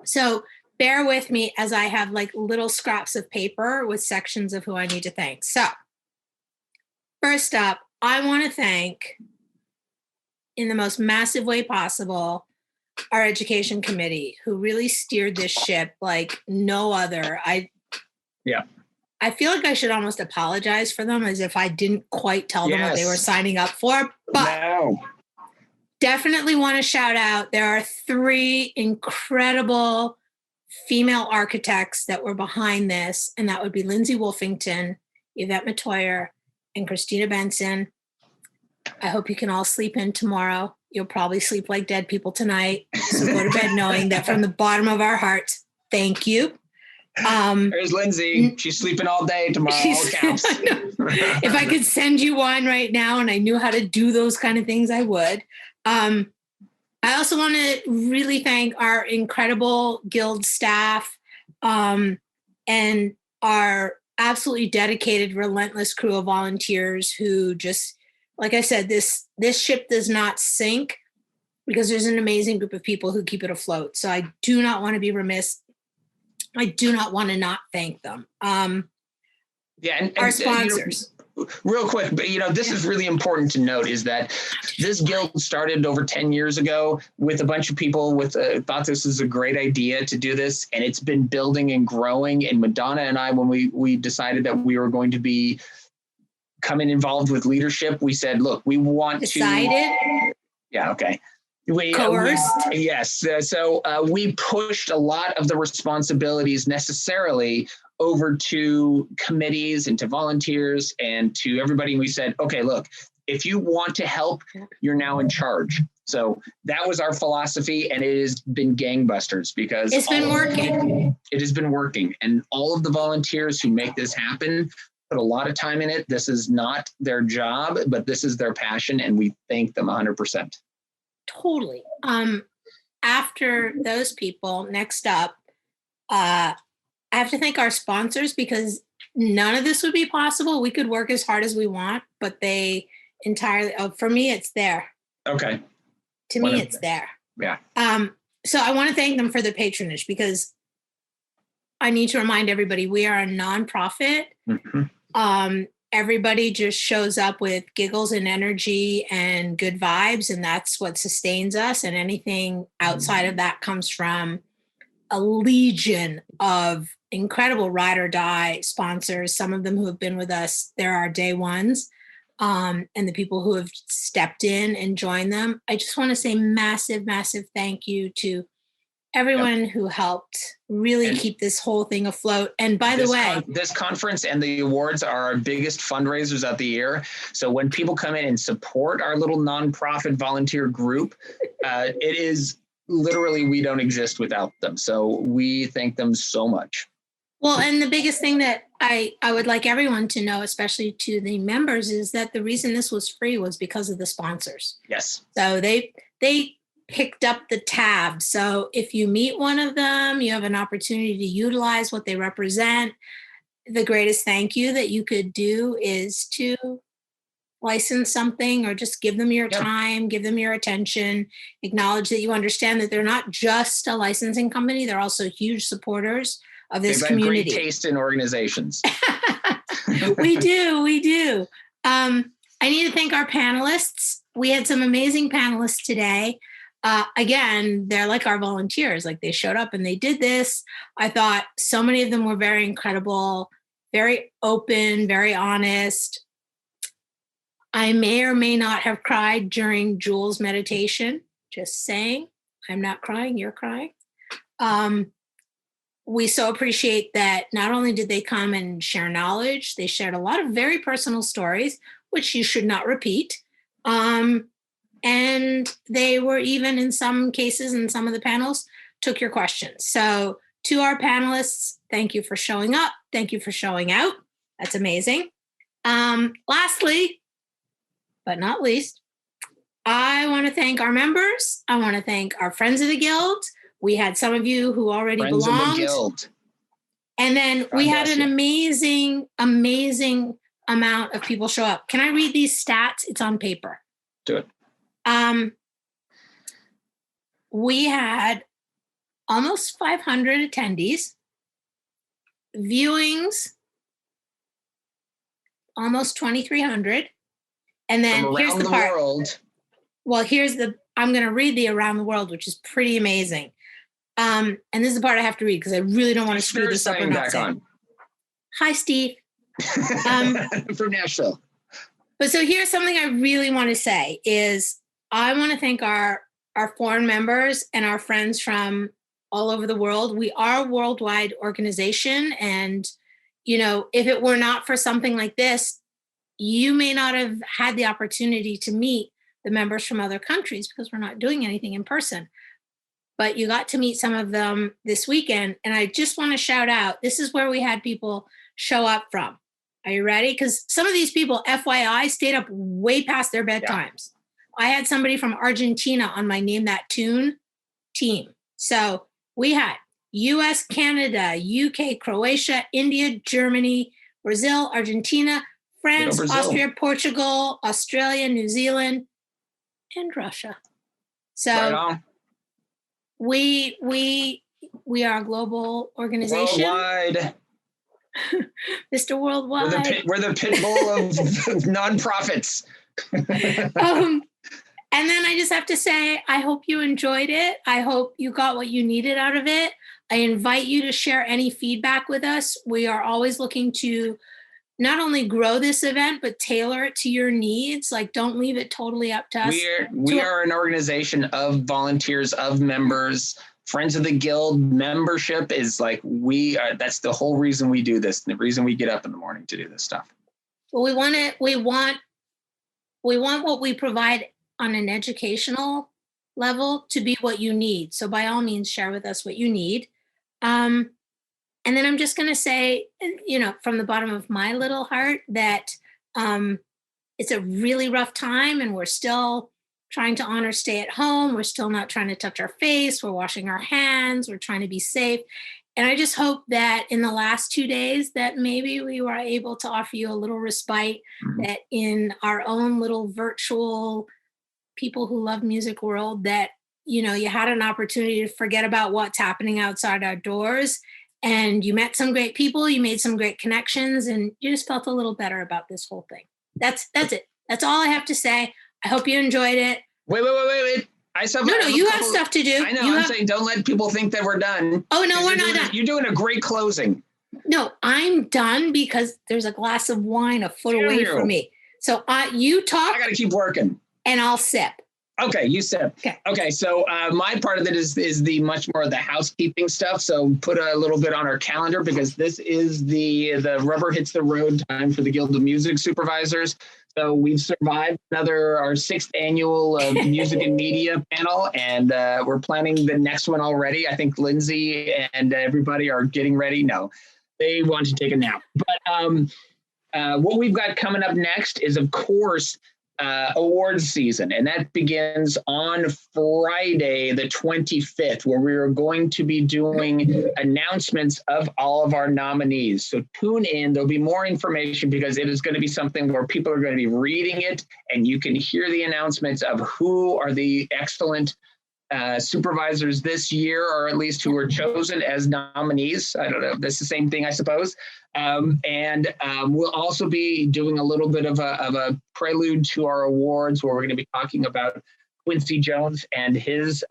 So bear with me as I have like little scraps of paper with sections of who I need to thank. So first up, I want to thank, in the most massive way possible, our education committee, who really steered this ship like no other. I feel like I should almost apologize for them, as if I didn't quite tell them what they were signing up for, but definitely want to shout out, there are 3 incredible female architects that were behind this, and that would be Lindsay Wolfington, Yvette Matoyer, and Christina Benson. I hope you can all sleep in tomorrow. You'll probably sleep like dead people tonight. So go to bed knowing that from the bottom of our hearts, thank you. There's Lindsay. She's sleeping all day tomorrow. All caps. If I could send you one right now and I knew how to do those kind of things, I would. I also want to really thank our incredible Guild staff and our absolutely dedicated, relentless crew of volunteers who just, like I said, this ship does not sink because there's an amazing group of people who keep it afloat. So I do not want to be remiss. I do not want to not thank them. And our sponsors. Real quick, but this is really important to note, is that this guild started over 10 years ago with a bunch of people with thought this is a great idea to do this, and it's been building and growing. And Madonna and I, when we decided that we were going to be coming involved with leadership, we said, look, we want to. Yeah, okay. Coerced? Yes. So we pushed a lot of the responsibilities necessarily over to committees and to volunteers and to everybody. We said, okay, look, if you want to help, you're now in charge. So that was our philosophy, and it has been gangbusters because it's been working. It has been working. And all of the volunteers who make this happen put a lot of time in it. This is not their job, but this is their passion, and we thank them 100%. Totally. After those people, next up, I have to thank our sponsors, because none of this would be possible. We could work as hard as we want, but they entirely, for me, it's there. Okay. To me, it's there. Yeah. So I want to thank them for the patronage, because I need to remind everybody, we are a nonprofit. Mm-hmm. Everybody just shows up with giggles and energy and good vibes, and that's what sustains us. And anything outside of that comes from a legion of incredible ride or die sponsors, some of them who have been with us. There are day ones, and the people who have stepped in and joined them. I just want to say massive, massive thank you to everyone who helped really keep this whole thing afloat. And by the way, this conference and the awards are our biggest fundraisers of the year. So when people come in and support our little nonprofit volunteer group, it is literally, we don't exist without them. So we thank them so much. Well, and the biggest thing that I would like everyone to know, especially to the members, is that the reason this was free was because of the sponsors. Yes. So they picked up the tab. So if you meet one of them, you have an opportunity to utilize what they represent. The greatest thank you that you could do is to license something, or just give them your time, give them your attention, acknowledge that you understand that they're not just a licensing company, they're also huge supporters of this community. Great taste in organizations. We do. I need to thank our panelists. We had some amazing panelists today. Again, they're like our volunteers, like they showed up and they did this. I thought so many of them were very incredible, very open, very honest. I may or may not have cried during Jules' meditation. Just saying, I'm not crying, you're crying. We so appreciate that not only did they come and share knowledge, they shared a lot of very personal stories, which you should not repeat. And they were even, in some cases, in some of the panels, took your questions. So to our panelists, thank you for showing up. Thank you for showing out. That's amazing. Lastly, but not least, I want to thank our members. I want to thank our friends of the Guild. We had some of you who already Friends belonged. of the Guild. And then we had an amazing amount of people show up. Can I read these stats? It's on paper. Do it. We had almost 500 attendees, viewings, almost 2,300. And then From here's around the the part. world. Well, I'm going to read the around the world, which is pretty amazing. And this is the part I have to read because I really don't want to screw this up or Signing not back say. on. Hi, Steve. From Nashville. But so here's something I really want to say is I want to thank our foreign members and our friends from all over the world. We are a worldwide organization. And, if it were not for something like this, you may not have had the opportunity to meet the members from other countries because we're not doing anything in person. But you got to meet some of them this weekend. And I just want to shout out, this is where we had people show up from. Are you ready? Because some of these people, FYI, stayed up way past their bedtimes. Yeah. I had somebody from Argentina on my Name That Tune team. So we had US, Canada, UK, Croatia, India, Germany, Brazil, Argentina, France, Austria, Portugal, Australia, New Zealand, and Russia. So right on. We are a global organization. Worldwide. Mr. Worldwide. We're the pit bull of nonprofits. And then I just have to say, I hope you enjoyed it. I hope you got what you needed out of it. I invite you to share any feedback with us. We are always looking to not only grow this event, but tailor it to your needs. Like, don't leave it totally up to us. We are an organization of volunteers, of members. Friends of the Guild membership is like, that's the whole reason we do this. The reason we get up in the morning to do this stuff. Well, we want what we provide on an educational level to be what you need. So by all means, share with us what you need. And then I'm just going to say, from the bottom of my little heart that it's a really rough time and we're still trying to honor stay at home. We're still not trying to touch our face. We're washing our hands. We're trying to be safe. And I just hope that in the last 2 days that maybe we were able to offer you a little respite, that in our own little virtual people who love music world, that, you had an opportunity to forget about what's happening outside our doors. And you met some great people, you made some great connections, and you just felt a little better about this whole thing. That's it. That's all I have to say. I hope you enjoyed it. Wait. You have stuff to do. I know. I'm saying don't let people think that we're done. Oh, no, we're not done. You're doing a great closing. No, I'm done because there's a glass of wine a foot away from me. So you talk. I got to keep working. And I'll sip. Okay, you sip. Okay. So my part of it is the much more of the housekeeping stuff. So put a little bit on our calendar because this is the rubber hits the road time for the Guild of Music Supervisors. So we've survived our 6th annual music and media panel, and we're planning the next one already. I think Lindsay and everybody are getting ready. No, they want to take a nap. But what we've got coming up next is, of course, awards season, and that begins on Friday the 25th, where we are going to be doing announcements of all of our nominees. So tune in. There'll be more information because it is going to be something where people are going to be reading it and you can hear the announcements of who are the excellent supervisors this year, or at least who were chosen as nominees. I don't know. That's the same thing, I suppose. And we'll also be doing a little bit of a prelude to our awards, where we're going to be talking about Quincy Jones and his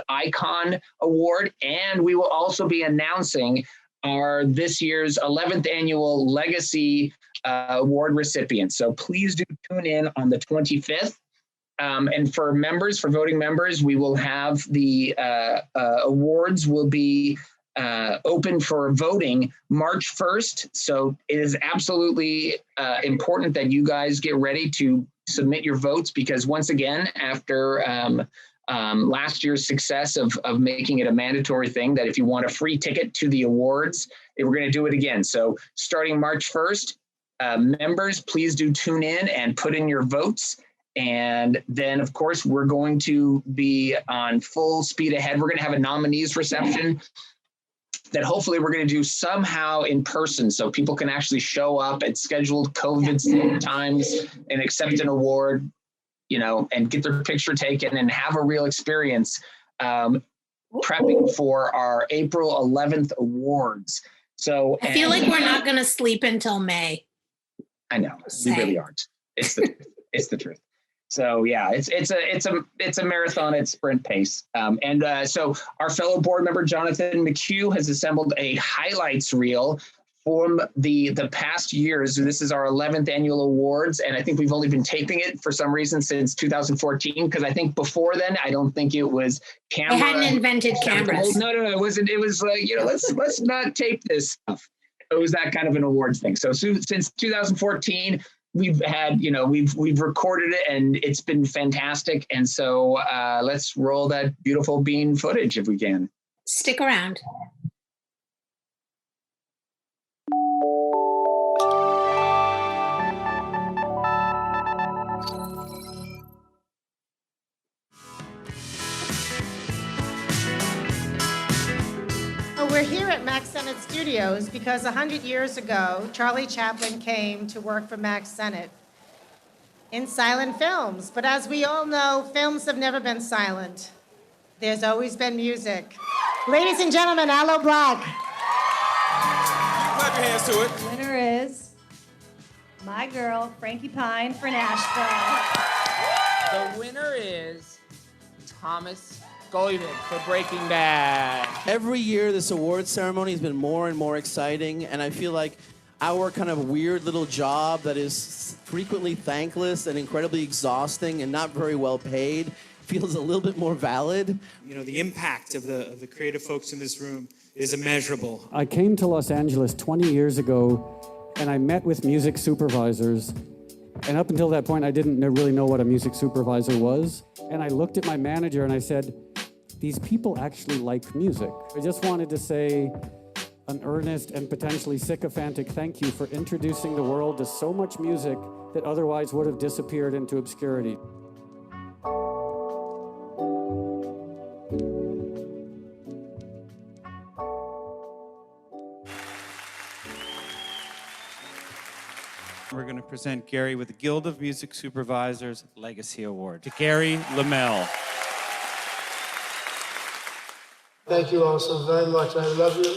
Icon Award. And we will also be announcing this year's 11th annual Legacy Award recipients. So please do tune in on the 25th. And for voting members, we will have the awards will be open for voting March 1st. So it is absolutely important that you guys get ready to submit your votes, because once again, after last year's success of making it a mandatory thing, that if you want a free ticket to the awards, we're going to do it again. So starting March 1st, members, please do tune in and put in your votes. And then, of course, we're going to be on full speed ahead. We're going to have a nominees reception that hopefully we're going to do somehow in person so people can actually show up at scheduled COVID times and accept an award, and get their picture taken and have a real experience prepping for our April 11th awards. So I feel like we're not going to sleep until May. I know, we really aren't. It's the truth. So yeah, it's a marathon at sprint pace. So our fellow board member Jonathan McHugh has assembled a highlights reel from the past years. This is our 11th annual awards, and I think we've only been taping it for some reason since 2014, because I think before then I don't think it was camera. They hadn't invented cameras. No, it wasn't. It was like, let's not tape this stuff. It was that kind of an awards thing. So since 2014. We've had, we've recorded it and it's been fantastic. And so let's roll that beautiful bean footage if we can. Stick around. We're here at Max Sennett Studios because 100 years ago, Charlie Chaplin came to work for Max Sennett in silent films. But as we all know, films have never been silent. There's always been music. Ladies and gentlemen, Aloe Black. Clap your hands to it. The winner is my girl, Frankie Pine for Nashville. The winner is Thomas Goldman for Breaking Bad. Every year, this award ceremony has been more and more exciting, and I feel like our kind of weird little job that is frequently thankless and incredibly exhausting and not very well paid feels a little bit more valid. The impact of the creative folks in this room is immeasurable. I came to Los Angeles 20 years ago, and I met with music supervisors. And up until that point, I didn't really know what a music supervisor was. And I looked at my manager and I said, these people actually like music. I just wanted to say an earnest and potentially sycophantic thank you for introducing the world to so much music that otherwise would have disappeared into obscurity. We're going to present Gary with the Guild of Music Supervisors Legacy Award to Gary Lamel. Thank you all so very much. I love you.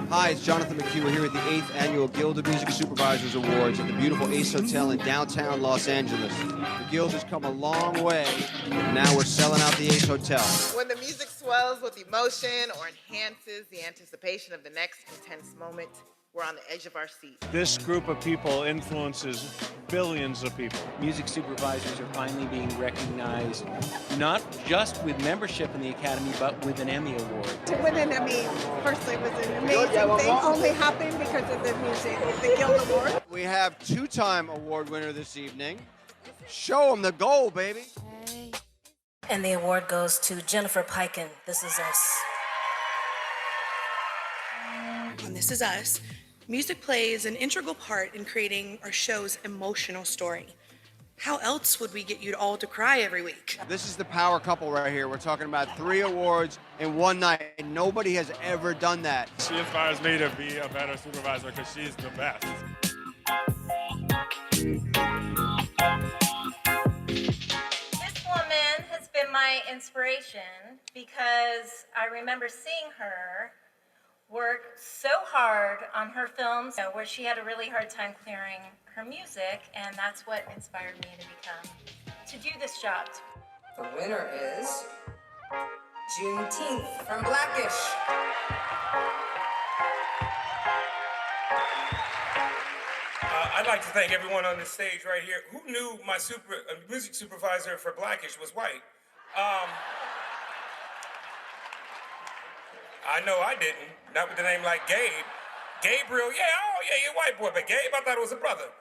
Hi, it's Jonathan McHugh. We're here at the 8th Annual Guild of Music Supervisors Awards at the beautiful Ace Hotel in downtown Los Angeles. The Guild has come a long way, and now we're selling out the Ace Hotel. When the music swells with emotion or enhances the anticipation of the next intense moment, we're on the edge of our seat. This group of people influences billions of people. Music supervisors are finally being recognized, not just with membership in the Academy, but with an Emmy Award. To win an Emmy, personally, was an amazing thing. Only happened because of the music, the Guild Award. We have two-time award winner this evening. Show them the goal, baby. And the award goes to Jennifer Piken. This Is Us. On This Is Us, music plays an integral part in creating our show's emotional story. How else would we get you all to cry every week? This is the power couple right here. We're talking about 3 awards in one night, and nobody has ever done that. She inspires me to be a better supervisor because she's the best. This woman has been my inspiration because I remember seeing her work so hard on her films where she had a really hard time clearing her music, and that's what inspired me to do this job. The winner is Juneteenth from Blackish. I'd like to thank everyone on this stage right here. Who knew my music supervisor for Blackish was white? I know I didn't. Not with a name like Gabe. Gabriel, you're a white boy, but Gabe, I thought it was a brother.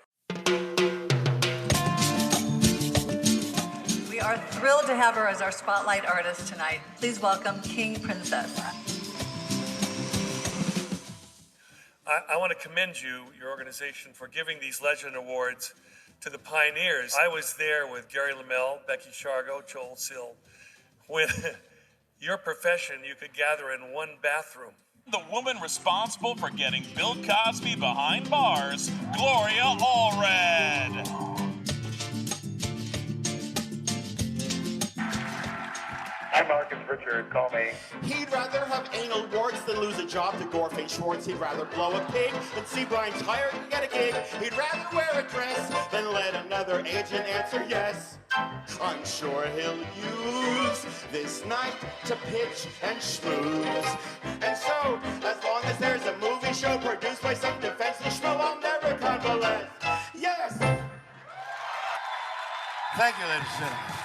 We are thrilled to have her as our spotlight artist tonight. Please welcome King Princess. I want to commend you, your organization, for giving these Legend Awards to the pioneers. I was there with Gary Lamel, Becky Shargo, Joel Sill. When your profession, you could gather in one bathroom The woman responsible for getting Bill Cosby behind bars, Gloria Allred. Hi, Marcus Richard. Call me. He'd rather have anal warts than lose a job to Gorface Schwartz. He'd rather blow a pig than see Brian Tyler and get a gig. He'd rather wear a dress than let another agent answer yes. I'm sure he'll use this night to pitch and schmooze. And so, as long as there's a movie show produced by some defenseless schmo, I'll never convalesce. Yes! Thank you, ladies and gentlemen.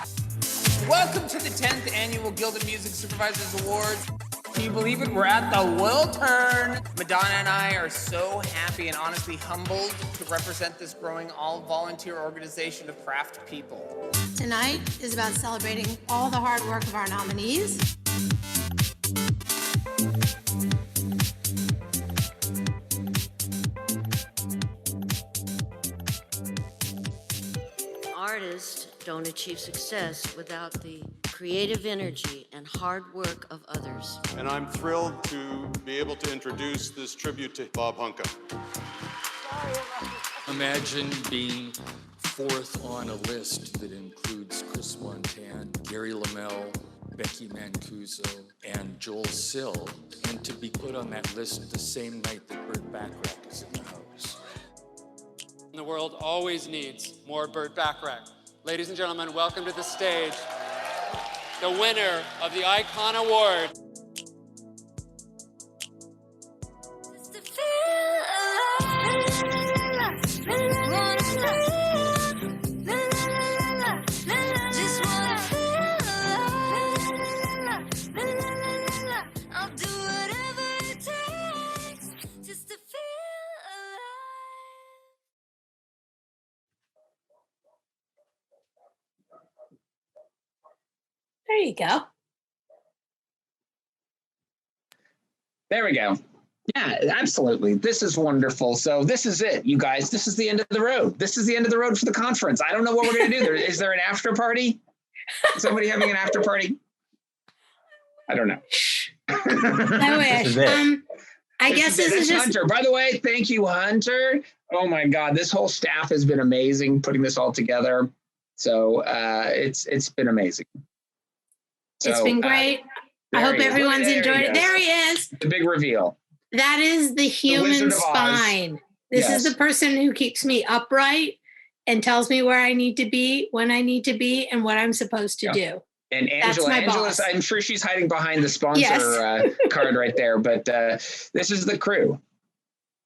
Welcome to the 10th Annual Guild of Music Supervisors Awards. Can you believe it? We're at the Will Turn. Madonna and I are so happy and honestly humbled to represent this growing all-volunteer organization of craft people. Tonight is about celebrating all the hard work of our nominees. Artists don't achieve success without the creative energy and hard work of others. And I'm thrilled to be able to introduce this tribute to Bob Hunka. Imagine being fourth on a list that includes Chris Montan, Gary LaMelle, Becky Mancuso, and Joel Sill, and to be put on that list the same night that Burt Bacharach is in the house. The world always needs more Burt Bacharach. Ladies and gentlemen, welcome to the stage, the winner of the Icon Award. There you go. There we go. Yeah, absolutely. This is wonderful. So this is it, you guys. This is the end of the road. This is the end of the road for the conference. I don't know what we're going to do. Is there an after party? Is somebody having an after party? I don't know. I wish. I guess this is just Hunter. By the way, thank you, Hunter. Oh my God, this whole staff has been amazing putting this all together. So it's been amazing. It's been great. I hope everyone's enjoyed it. There he is. The big reveal. That is the human spine. This is the person who keeps me upright and tells me where I need to be, when I need to be, and what I'm supposed to do. And Angela's, I'm sure she's hiding behind the sponsor card right there, but this is the crew.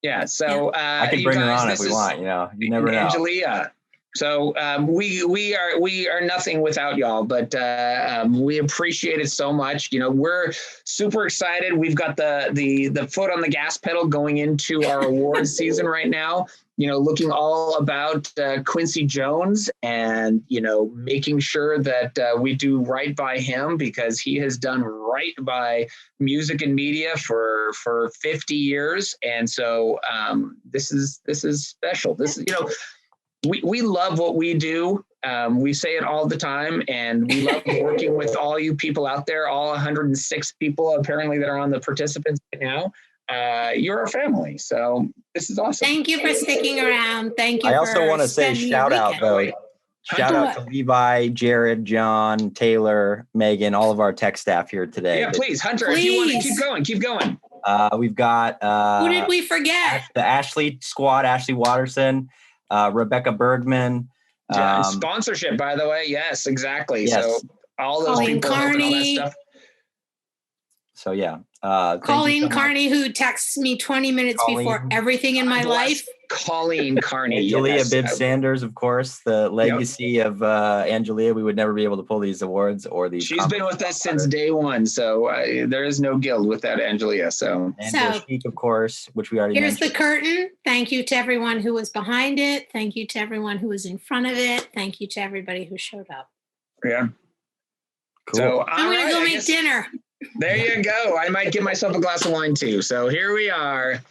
Yeah, so I can bring her on if we want. You know, you never know. Angelia. So we are nothing without y'all, but we appreciate it so much. You know, we're super excited. We've got the foot on the gas pedal going into our awards season right now. You know, looking all about Quincy Jones and, you know, making sure that we do right by him because he has done right by music and media for 50 years. And so this is special. This is, you know, we love what we do. We say it all the time, and we love working with all you people out there, all 106 people apparently that are on the participants right now. You're our family, so this is awesome. Thank you for sticking around. Thank you. I also want to say shout out though. Shout out to Levi, Jared, John, Taylor, Megan, all of our tech staff here today. Yeah, please, Hunter, if you want to keep going. We've got who did we forget? The Ashley squad, Ashley Watterson, Rebecca Bergman. Sponsorship, by the way. Yes, exactly. Yes. So all those Colleen people and all Carney. that stuff. So yeah. Colleen Carney, who texts me 20 minutes before everything in my life. Colleen Carney. Angelia Bibb Sanders, of course, the legacy of Angelia. We would never be able to pull these awards or these. She's been with us since day one, so there is no guild without Angelia. So, Sheik, of course, which we already Here's mentioned. the curtain. Thank you to everyone who was behind it. Thank you to everyone who was in front of it. Thank you to everybody who showed up. Yeah. Cool. So I'm going to go make dinner. There you go. I might give myself a glass of wine too. So here we are.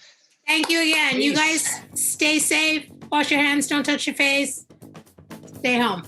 Thank you again. Peace. You guys stay safe. Wash your hands. Don't touch your face. Stay home.